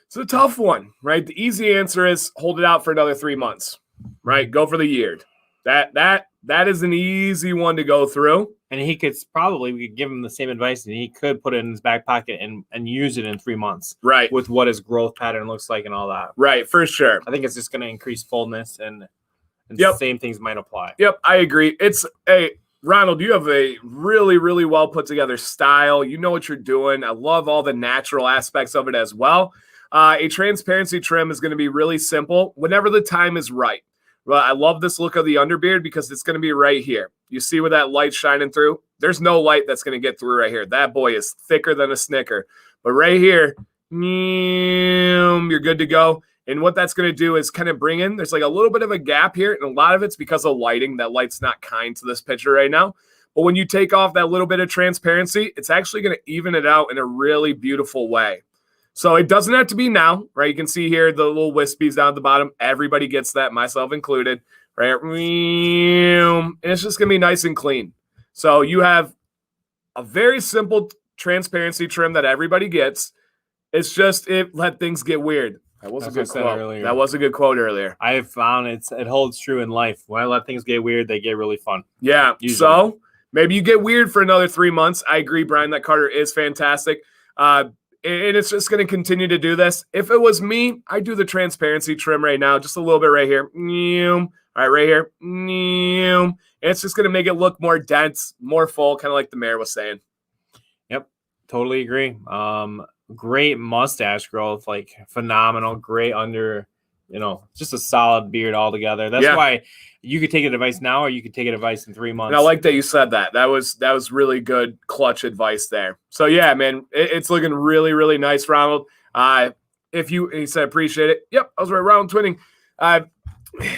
It's a tough one, right? The easy answer is hold it out for another 3 months, right? Go for the year. That is an easy one to go through. And we could give him the same advice, and he could put it in his back pocket and use it in 3 months. Right. With what his growth pattern looks like and all that. Right, for sure. I think it's just going to increase fullness and yep. The same things might apply. Yep, I agree. Ronald, you have a really, really well put together style. You know what you're doing. I love all the natural aspects of it as well. A transparency trim is going to be really simple whenever the time is right. Well, I love this look of the underbeard because it's going to be right here. You see where that light's shining through? There's no light that's going to get through right here. That boy is thicker than a Snicker. But right here, you're good to go. And what that's going to do is kind of bring in, there's like a little bit of a gap here. And a lot of it's because of lighting. That light's not kind to this picture right now. But when you take off that little bit of transparency, it's actually going to even it out in a really beautiful way. So it doesn't have to be now, right? You can see here the little wispies down at the bottom. Everybody gets that, myself included, right? And it's just going to be nice and clean. So you have a very simple transparency trim that everybody gets. It's just let things get weird. That was a good quote earlier. That was a good quote earlier. I have found it holds true in life. When I let things get weird, they get really fun. Yeah. Usually. So maybe you get weird for another 3 months. I agree, Brian, that Carter is fantastic. And it's just going to continue to do this. If it was me, I'd do the transparency trim right now, just a little bit right here. All right, right here. And it's just going to make it look more dense, more full, kind of like the mayor was saying. Yep, totally agree. Great mustache growth, like phenomenal. Great under, just a solid beard altogether. That's why you could take advice now, or you could take advice in 3 months. And I like that you said that. That was really good clutch advice there. So yeah, man, it's looking really, really nice, Ronald. He said appreciate it. Yep, I was right. Ronald Twinning.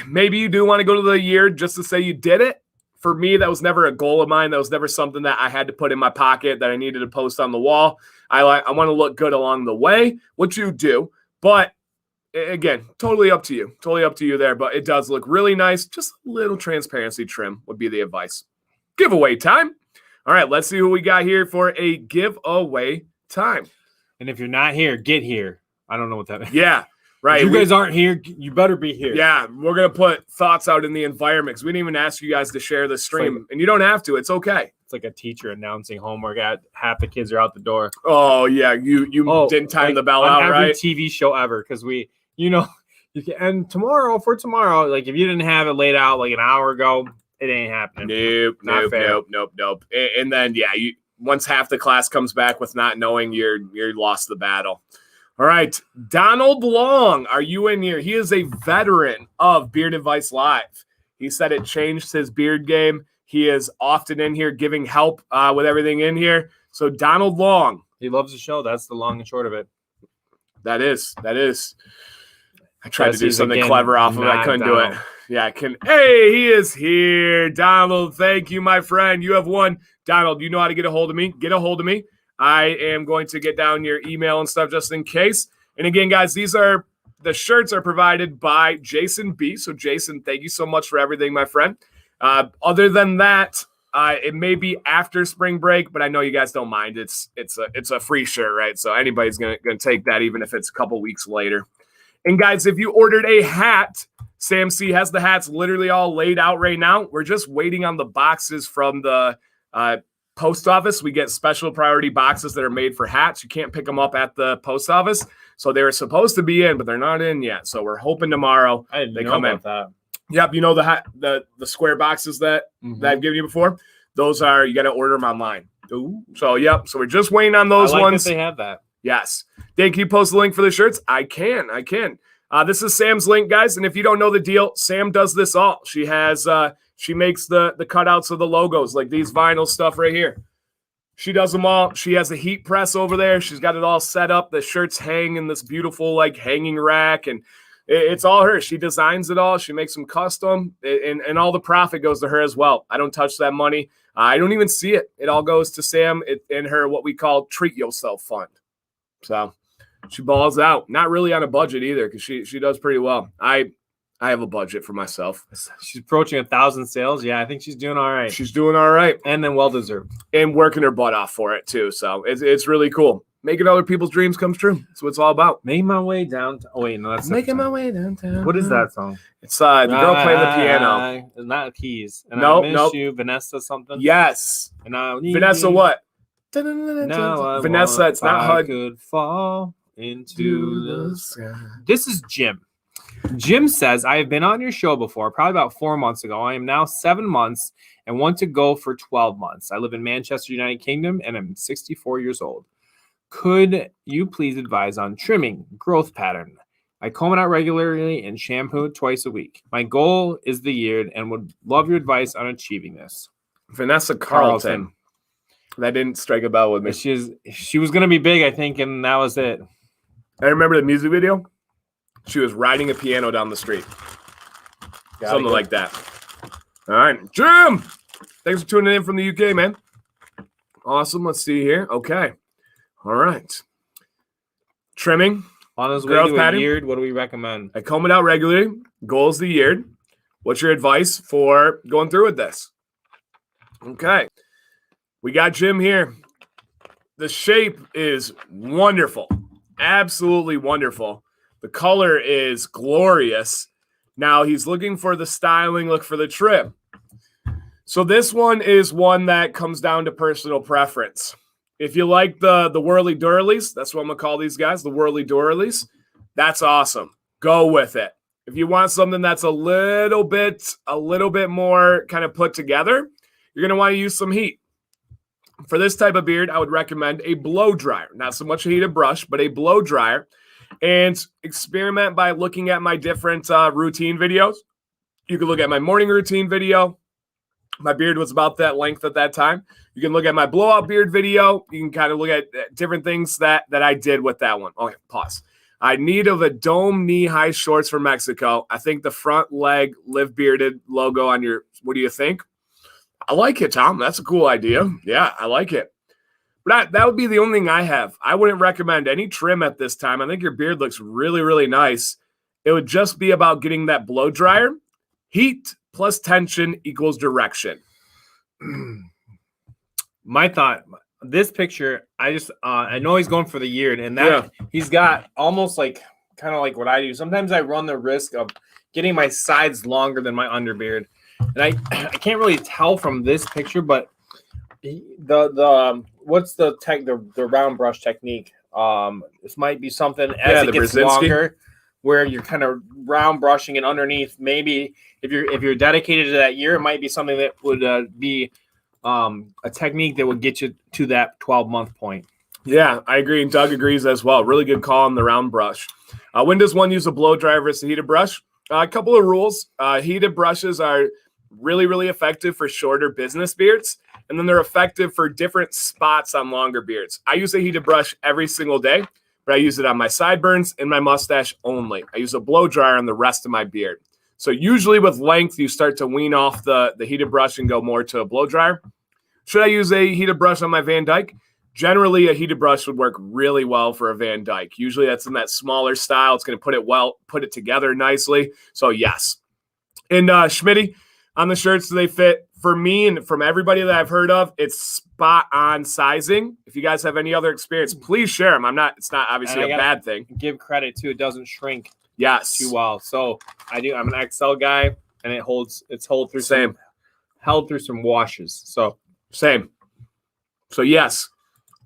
Maybe you do want to go to the year just to say you did it. for me, that was never a goal of mine. That was never something that I had to put in my pocket that I needed to post on the wall. I want to look good along the way, which you do. But again, totally up to you. Totally up to you there. But it does look really nice. Just a little transparency trim would be the advice. Giveaway time. All right, let's see who we got here for a giveaway time. And if you're not here, get here. I don't know what that means. Yeah, right. If you guys aren't here, you better be here. Yeah, we're going to put thoughts out in the environment because we didn't even ask you guys to share the stream. And you don't have to. It's okay. It's like a teacher announcing homework. Half the kids are out the door. Oh, yeah. You didn't time the bell out, right? Every TV show ever because you can. And tomorrow, like if you didn't have it laid out like an hour ago, it ain't happening. Nope. And then, yeah, once half the class comes back with not knowing, you're lost the battle. All right, Donald Long, are you in here? He is a veteran of Beard Advice Live. He said it changed his beard game. He is often in here giving help with everything in here. So Donald Long. He loves the show. That's the long and short of it. That is. I tried to do something clever off of it. I couldn't do it. Yeah, Hey, he is here. Donald, thank you, my friend. You have won. Donald, you know how to get a hold of me. Get a hold of me. I am going to get down your email and stuff just in case. And again, guys, the shirts are provided by Jason B. So, Jason, thank you so much for everything, my friend. Other than that, it may be after spring break, but I know you guys don't mind. It's a free shirt, right? So anybody's gonna take that, even if it's a couple weeks later. And guys, if you ordered a hat, Sam C has the hats literally all laid out right now. We're just waiting on the boxes from the post office. We get special priority boxes that are made for hats. You can't pick them up at the post office. So they were supposed to be in, but they're not in yet. So we're hoping tomorrow they come in. That. Yep, you know the square boxes that I've given you before? Those are, you got to order them online. Ooh. So, yep. So we're just waiting on those ones. That they have that. Yes. Dan, can you post the link for the shirts? I can. This is Sam's link, guys. And if you don't know the deal, Sam does this all. She has, she makes the cutouts of the logos, like these vinyl stuff right here. She does them all. She has a heat press over there. She's got it all set up. The shirts hang in this beautiful, like, hanging rack. And it's all her. She designs it all. She makes them custom. And all the profit goes to her as well. I don't touch that money. I don't even see it. It all goes to Sam and her, what we call Treat Yourself Fund. So she balls out. Not really on a budget either, because she does pretty well. I have a budget for myself. She's approaching 1,000 sales. Yeah, I think she's doing all right. She's doing all right. And then well-deserved. And working her butt off for it, too. So it's really cool. Making other people's dreams come true. That's what it's all about. Making my way downtown. Oh, wait, no, that's Making my way downtown. What is that song? It's the girl playing the piano. It's not keys. And nope, I miss you, Vanessa something. Yes. And I need Vanessa what? No, Vanessa, it's not HUD. Could fall into the sky. This is Jim. Jim says, I have been on your show before, probably about 4 months ago. I am now 7 months and want to go for 12 months. I live in Manchester, United Kingdom, and I'm 64 years old. Could you please advise on trimming, growth pattern? I comb it out regularly and shampoo it twice a week. My goal is the year and would love your advice on achieving this. Vanessa Carlton. That didn't strike a bell with me. She was going to be big, I think, and that was it. I remember the music video. She was riding a piano down the street. Something like that. All right. Jim! Thanks for tuning in from the UK, man. Awesome. Let's see here. Okay. All right. Trimming. On his way to a year, what do we recommend? I comb it out regularly. Goal is the year. What's your advice for going through with this? Okay. We got Jim here. The shape is wonderful. Absolutely wonderful. The color is glorious. Now he's looking for the styling, look for the trim. So this one is one that comes down to personal preference. If you like the whirly durlies, that's what I'm going to call these guys, the whirly durlies, that's awesome. Go with it. If you want something that's a little bit more kind of put together, you're going to want to use some heat. For this type of beard, I would recommend a blow dryer. Not so much a heated brush, but a blow dryer. And experiment by looking at my different routine videos. You can look at my morning routine video. My beard was about that length at that time. You can look at my blowout beard video. You can kind of look at different things that I did with that one. Okay, pause. I need of a dome knee-high shorts from Mexico. I think the front leg live bearded logo on your, what do you think? I like it, Tom. That's a cool idea. Yeah, I like it. But that would be the only thing I have. I wouldn't recommend any trim at this time. I think your beard looks really, really nice. It would just be about getting that blow dryer. Heat plus tension equals direction. My thought, this picture, I know he's going for the year, and that he's got almost like kind of like what I do. Sometimes I run the risk of getting my sides longer than my underbeard, and I can't really tell from this picture, but the what's the round brush technique? This might be something as it gets longer, where you're kind of round brushing it underneath. Maybe if you're dedicated to that year, it might be something that would be a technique that would get you to that 12-month point. Yeah, I agree. And Doug agrees as well. Really good call on the round brush. When does one use a blow dryer versus a heated brush? A couple of rules. Heated brushes are really, really effective for shorter business beards. And then they're effective for different spots on longer beards. I use a heated brush every single day, but I use it on my sideburns and my mustache only. I use a blow dryer on the rest of my beard. So usually with length, you start to wean off the heated brush and go more to a blow dryer. Should I use a heated brush on my Van Dyke? Generally, a heated brush would work really well for a Van Dyke. Usually that's in that smaller style. It's going to put it together nicely. So yes. And Schmitty, on the shirts, do they fit? For me and from everybody that I've heard of, it's spot on sizing. If you guys have any other experience, please share them. It's not obviously a bad thing. Give credit too. It doesn't shrink too well. So I'm an XL guy, and it's held through some washes. So same. So yes,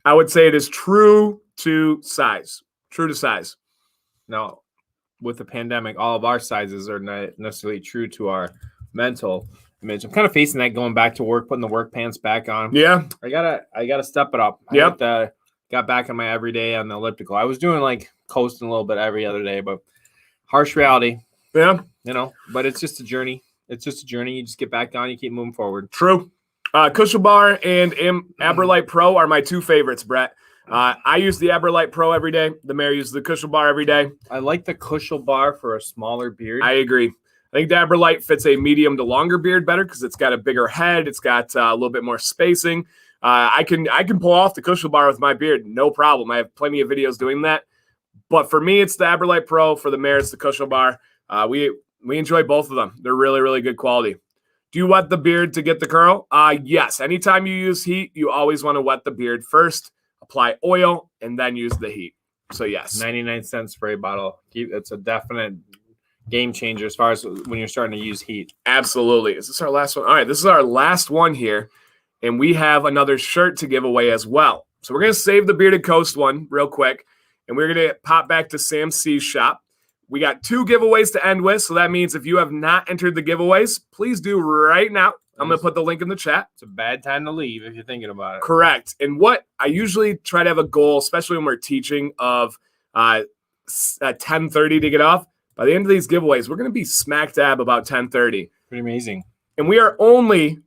I would say it is true to size. True to size. Now, with the pandemic, all of our sizes are not necessarily true to our mental image. I'm kind of facing that going back to work, putting the work pants back on. Yeah. I gotta step it up. Yep. Got back on my everyday on the elliptical. I was doing like coasting a little bit every other day, but harsh reality. Yeah. But it's just a journey. You just get back on, you keep moving forward. True. Cushion Bar and Aberlite Pro are my two favorites, Brett. I use the Aberlite Pro every day. The mayor uses the Cushion Bar every day. I like the Cushion Bar for a smaller beard. I agree. I think the Aberlite fits a medium to longer beard better because it's got a bigger head. It's got a little bit more spacing. I can pull off the Cushion Bar with my beard, no problem. I have plenty of videos doing that. But for me, it's the Aberlite Pro. For the mayor, it's the Cushion Bar. We enjoy both of them. They're really, really good quality. Do you wet the beard to get the curl? Yes. Anytime you use heat, you always want to wet the beard first, apply oil, and then use the heat. So yes. 99-cent spray bottle. It's a definite game changer as far as when you're starting to use heat. Absolutely. Is this our last one? All right, this is our last one here, and we have another shirt to give away as well. So we're going to save the Bearded Coast one real quick, and we're going to pop back to Sam C's shop. We got 2 giveaways to end with, so that means if you have not entered the giveaways, please do right now. I'm going to put the link in the chat. It's a bad time to leave if you're thinking about it. Correct. And what I usually try to have a goal, especially when we're teaching, of 10:30 to get off. By the end of these giveaways, we're going to be smack dab about 10:30. Pretty amazing. And we are only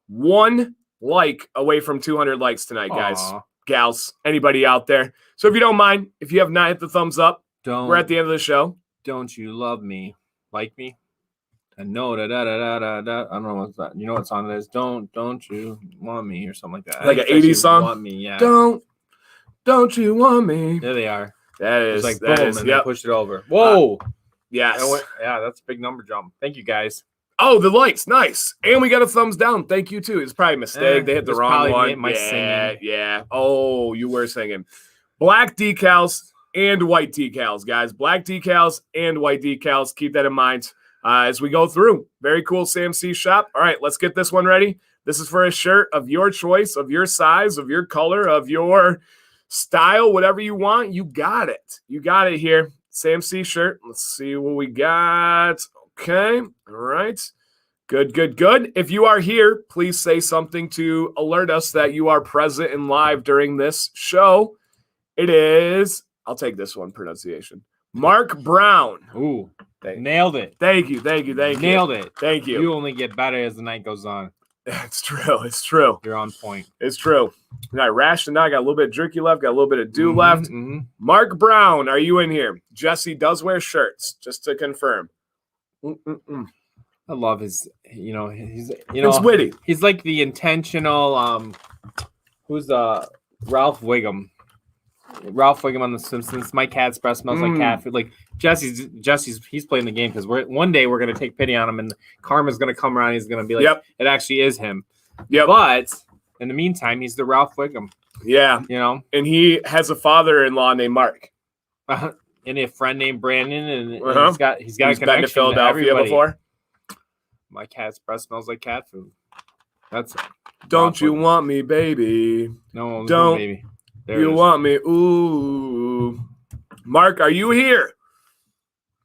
1 like away from 200 likes tonight, guys, gals, anybody out there. So if you don't mind, if you have not hit the thumbs up, we're at the end of the show. Don't you love me? Like me? And no, I don't know what's that. You know what song it is? Don't you want me or something like that. Like an 80s song? Want me, yeah. Don't you want me? There they are. That is. It's like boom, and they pushed it over. Whoa. Yes. Yeah, that's a big number jump. Thank you, guys. Oh, the likes. Nice. And we got a thumbs down. Thank you, too. It's probably a mistake. They hit the wrong one. Yeah. Oh, you were singing. Black decals and white decals, guys. Black decals and white decals. Keep that in mind as we go through. Very cool Sam C shop. All right, let's get this one ready. This is for a shirt of your choice, of your size, of your color, of your style, whatever you want. You got it. You got it here. Sam C shirt. Let's see what we got. Okay. All right. Good. If you are here, please say something to alert us that you are present and live during this show. It is, I'll take this one, pronunciation. Mark Brown. Ooh, nailed it. Thank you. Nailed it. Thank you. You only get better as the night goes on. It's true. You're on point. It's true. And I rationed out. I got a little bit of jerky left. Got a little bit of dew left. Mm-hmm. Mark Brown, are you in here? Jesse does wear shirts, just to confirm. I love his. He's it's witty. He's like the intentional. Who's Ralph Wiggum? Ralph Wiggum on The Simpsons. My cat's breath smells like cat food. Like Jesse's he's playing the game because one day we're gonna take pity on him and karma's gonna come around. He's gonna be like, it actually is him. Yeah. But in the meantime, he's the Ralph Wiggum. Yeah. And he has a father-in-law named Mark. And a friend named Brandon, and he's got a connection been to Philadelphia before. My cat's breath smells like cat food. That's Don't you want me, baby? No, don't baby. You want me? Ooh, Mark, are you here?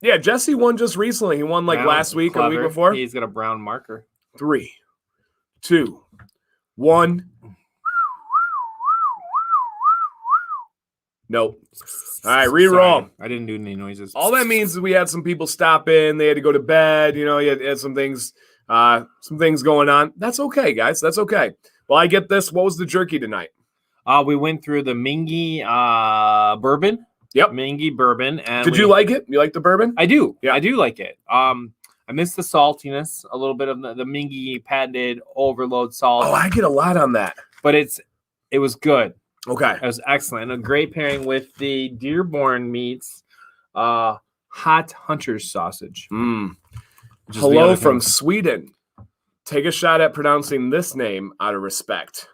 Yeah, Jesse won just recently. He won like last week or the week before. He's got a brown marker. 3, 2, 1. Nope. All right, re-roll. Sorry, I didn't do any noises. All that means is we had some people stop in. They had to go to bed. You had some things going on. That's okay, guys. That's okay. Well, I get this. What was the jerky tonight? We went through the Mingy bourbon. Yep. Mingy bourbon. And Did you like it? You like the bourbon? I do. Yeah. I do like it. I missed the saltiness, a little bit of the Mingy patented overload salt. Oh, I get a lot on that. But it was good. Okay. It was excellent. A great pairing with the Dearborn meats, hot hunter's sausage. Hello from Sweden. Take a shot at pronouncing this name out of respect.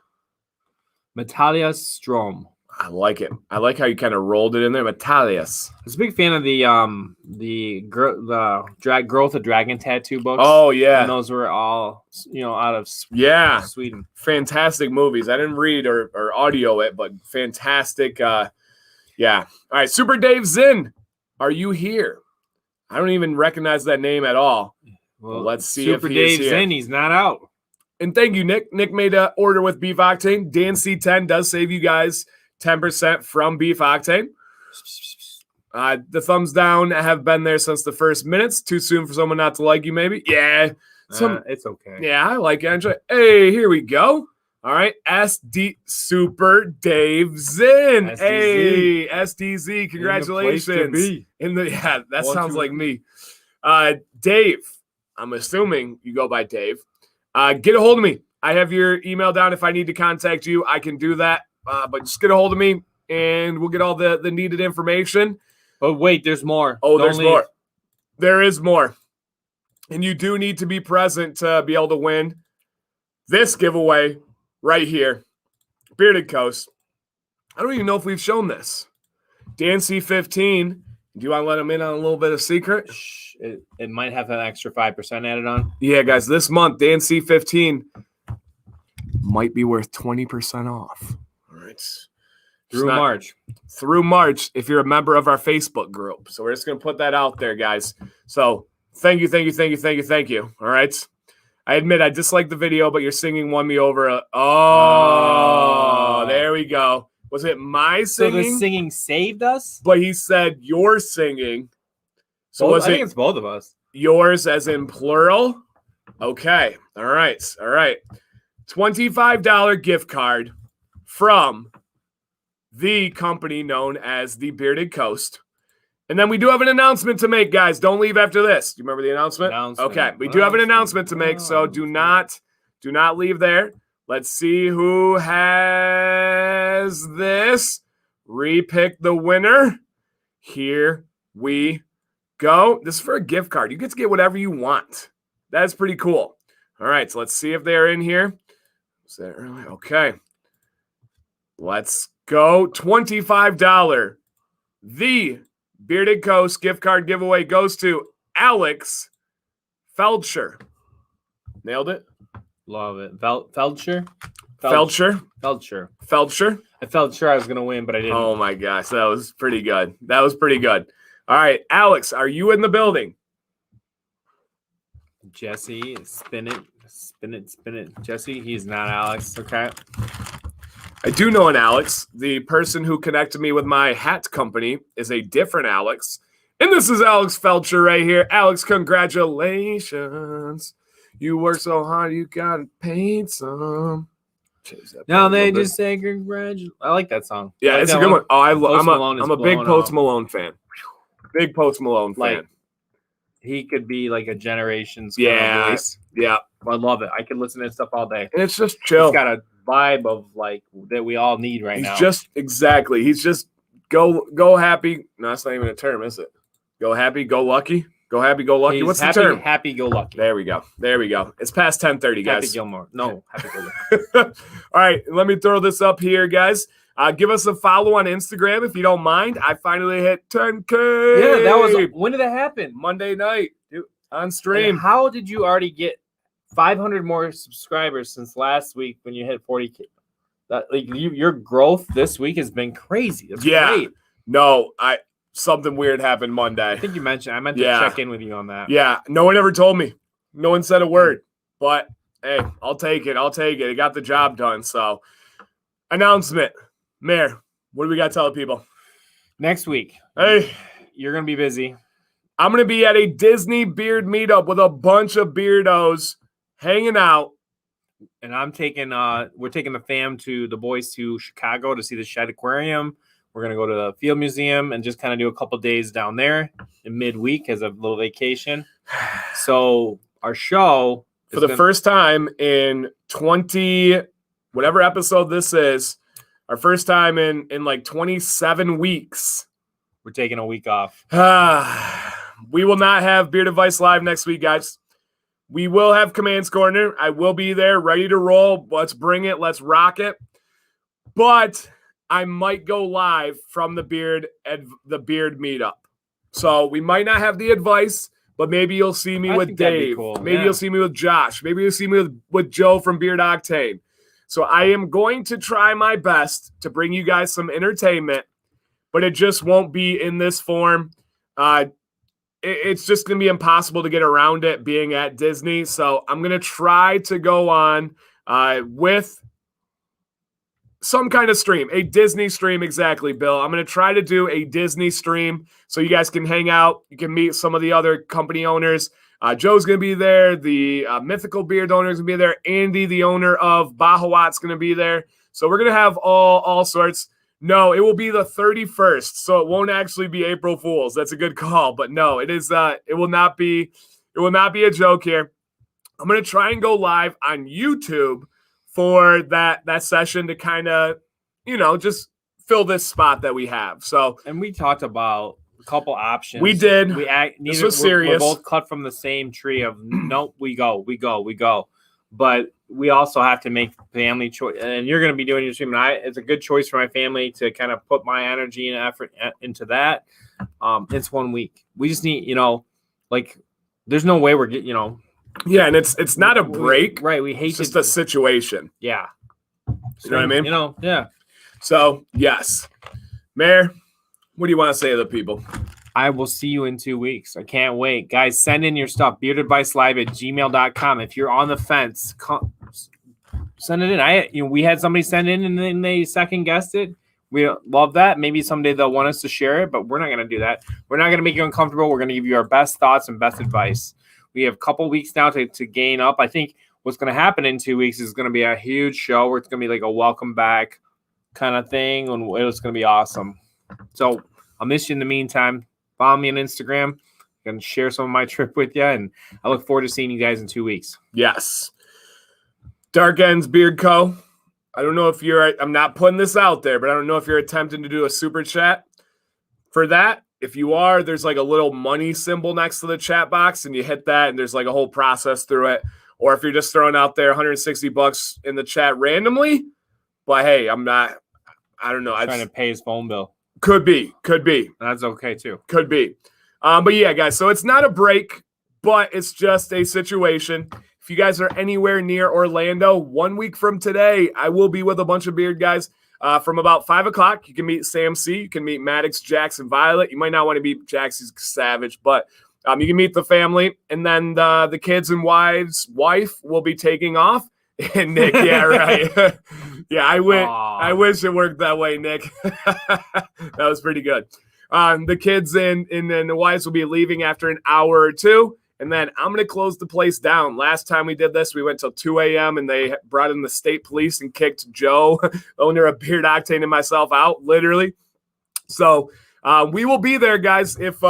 Metalius Strom. I like it. I like how you kind of rolled it in there. Metalius. I was a big fan of the Growth of Dragon tattoo books. Oh yeah, and those were all out of Sweden. Fantastic movies. I didn't read or audio it, but fantastic. Yeah. All right, Super Dave Zinn, are you here? I don't even recognize that name at all. Well, let's see if he's here. Zinn, he's not out. And thank you, Nick. Nick made an order with beef octane. Dan C10 does save you guys 10% from beef octane. The thumbs down have been there since the first minutes. Too soon for someone not to like you, maybe? Yeah. It's okay. Yeah, I like it. Enjoy. Hey, here we go. All right. SD Super Dave Zinn. SDZ. Hey, SDZ. Congratulations. That sounds like me. Dave, I'm assuming you go by Dave. Get a hold of me. I have your email down. If I need to contact you, I can do that. But just get a hold of me, and we'll get all the needed information. Oh, wait, there's more. Oh, there's more. There is more. And you do need to be present to be able to win this giveaway right here. Bearded Coast. I don't even know if we've shown this. Dan C15. Do you want to let him in on a little bit of secret? It might have an extra 5% added on. Yeah, guys, this month, Dan C15 might be worth 20% off. All right. Through March, if you're a member of our Facebook group. So we're just going to put that out there, guys. So thank you. All right. I admit I dislike the video, but your singing won me over. There we go. Was it my singing? So the singing saved us? But he said your singing. So I think it's both of us. Yours as in plural? Okay. All right. $25 gift card from the company known as the Bearded Coast. And then we do have an announcement to make, guys. Don't leave after this. Do you remember the announcement? Okay. We do have an announcement to make, so do not leave there. Let's see who has this. Repick the winner. Here we go. This is for a gift card. You get to get whatever you want. That's pretty cool. All right, so let's see if they're in here. Is that early? Okay. Let's go. $25. The Bearded Coast gift card giveaway goes to Alex Felcher. Nailed it? Love it. Felcher? Felcher. I felt sure I was going to win, but I didn't. Oh, my gosh. That was pretty good. All right, Alex, are you in the building? Jesse, spin it. Jesse, he's not Alex. Okay. I do know an Alex. The person who connected me with my hat company is a different Alex. And this is Alex Felcher right here. Alex, congratulations. You worked so hard, you got paid some. Now they just say congratulations. I like that song. Yeah, it's a good one. Oh, I'm a big Post Malone fan. Big Post Malone fan. he could be like a generation's voice. Yeah. I love it. I can listen to his stuff all day. And it's just chill. He's got a vibe of like that we all need now. He's just go happy. No, that's not even a term, is it? Go happy, go lucky. Go happy, go lucky. What's the term? Happy, go lucky. There we go. It's past 10:30, guys. Happy Gilmore. No, happy go lucky. All right, let me throw this up here, guys. Give us a follow on Instagram if you don't mind. I finally hit 10K. Yeah, when did that happen? Monday night, dude, on stream. And how did you already get 500 more subscribers since last week when you hit 40K? Your growth this week has been crazy. That's great. No, something weird happened Monday. I think you mentioned. I meant to check in with you on that. Yeah, no one ever told me. No one said a word. But hey, I'll take it. It got the job done. So, announcement, Mayor. What do we got to tell the people? Next week, hey, you're gonna be busy. I'm gonna be at a Disney beard meetup with a bunch of beardos hanging out. And we're taking the boys to Chicago to see the Shed Aquarium. We're going to go to the Field Museum and just kind of do a couple days down there in midweek as a little vacation. So our show for the first time in 20, whatever episode this is, our first time in like 27 weeks. We're taking a week off. We will not have Beard Advice Live next week, guys. We will have Commands Corner. I will be there, ready to roll. Let's bring it. Let's rock it. But I might go live from the beard meetup. So we might not have the advice, but maybe you'll see me with Dave. Cool. Maybe you'll see me with Josh. Maybe you'll see me with Joe from Beard Octane. So I am going to try my best to bring you guys some entertainment, but it just won't be in this form. It's just going to be impossible to get around it being at Disney. So I'm going to try to go on with some kind of stream, a Disney stream. Exactly, Bill. I'm going to try to do a Disney stream so you guys can hang out. You can meet some of the other company owners. Joe's going to be there. The Mythical Beard owner is going to be there. Andy, the owner of Bahawat's going to be there. So we're going to have all sorts. No, it will be the 31st, so it won't actually be April Fool's. That's a good call, but no, it is. It will not be a joke here. I'm gonna try and go live on YouTube for that session to kind of, just fill this spot that we have. So, and we talked about a couple options. We did. This was serious. We're both cut from the same tree of nope. We go. But we also have to make family choice, and you're going to be doing your stream. And it's a good choice for my family to kind of put my energy and effort into that. It's 1 week. We just need, there's no way we're getting, Yeah, and it's not a break, right? We hate it's just a situation. Yeah, you know what I mean? Yeah. So yes, Mayor, what do you want to say to the people? I will see you in 2 weeks. I can't wait. Guys, send in your stuff. beardadvicelive@gmail.com. If you're on the fence, send it in. We had somebody send in and then they second guessed it. We love that. Maybe someday they'll want us to share it, but we're not going to do that. We're not going to make you uncomfortable. We're going to give you our best thoughts and best advice. We have a couple weeks now to gain up. I think what's going to happen in 2 weeks is going to be a huge show where it's going to be like a welcome back kind of thing, and it's going to be awesome. So I'll miss you in the meantime. Follow me on Instagram. I'm going to share some of my trip with you, and I look forward to seeing you guys in 2 weeks. Yes. Dark Ends Beard Co. I don't know if I'm not putting this out there, but I don't know if you're attempting to do a super chat for that. If you are, there's like a little money symbol next to the chat box, and you hit that, and there's like a whole process through it. Or if you're just throwing out there $160 in the chat randomly, but hey, I don't know. Trying to pay his phone bill. Could be. That's okay too. Could be. But yeah, guys, so it's not a break, but it's just a situation. If you guys are anywhere near Orlando, 1 week from today, I will be with a bunch of beard guys from about 5 o'clock. You can meet Sam C. You can meet Maddox, Jackson, Violet. You might not want to meet Jackson's savage, but you can meet the family. And then the kids and wife will be taking off. And Nick, yeah, right. Yeah, I wish it worked that way, Nick. That was pretty good. The kids and the wives will be leaving after an hour or two, and then I'm going to close the place down. Last time we did this, we went till 2 a.m., and they brought in the state police and kicked Joe, owner of Beard Octane, and myself out, literally. So we will be there, guys. If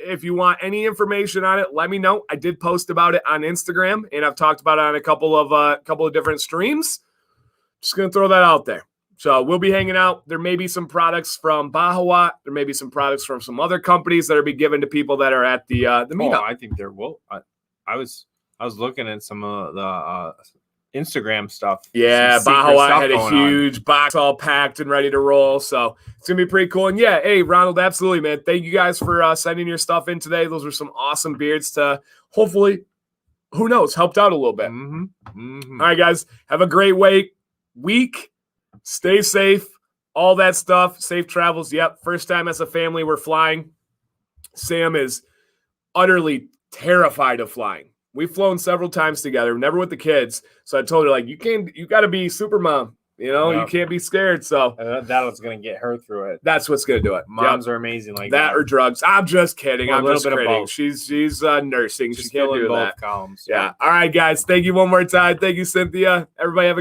if you want any information on it, let me know. I did post about it on Instagram, and I've talked about it on a couple of different streams. Just going to throw that out there. So we'll be hanging out. There may be some products from Bahawat. There may be some products from some other companies that will be given to people that are at the meetup. I think there will. I was looking at some of the Instagram stuff. Yeah, Bahawat had a huge box all packed and ready to roll. So it's going to be pretty cool. And yeah, hey, Ronald, absolutely, man. Thank you guys for sending your stuff in today. Those were some awesome beards to hopefully, who knows, helped out a little bit. All right, guys, have a great week. Stay safe, all that stuff. Safe travels. Yep, first time as a family we're flying. Sam is utterly terrified of flying. We've flown several times together, never with the kids. So I told her, like, you got to be super mom. You can't be scared. So that was going to get her through it. That's what's going to do it. Moms are amazing like that. Or drugs. I'm just kidding. Well, I'm just kidding. She's nursing. She's she can't do both that. Columns. Yeah. All right, guys. Thank you one more time. Thank you, Cynthia. Everybody have a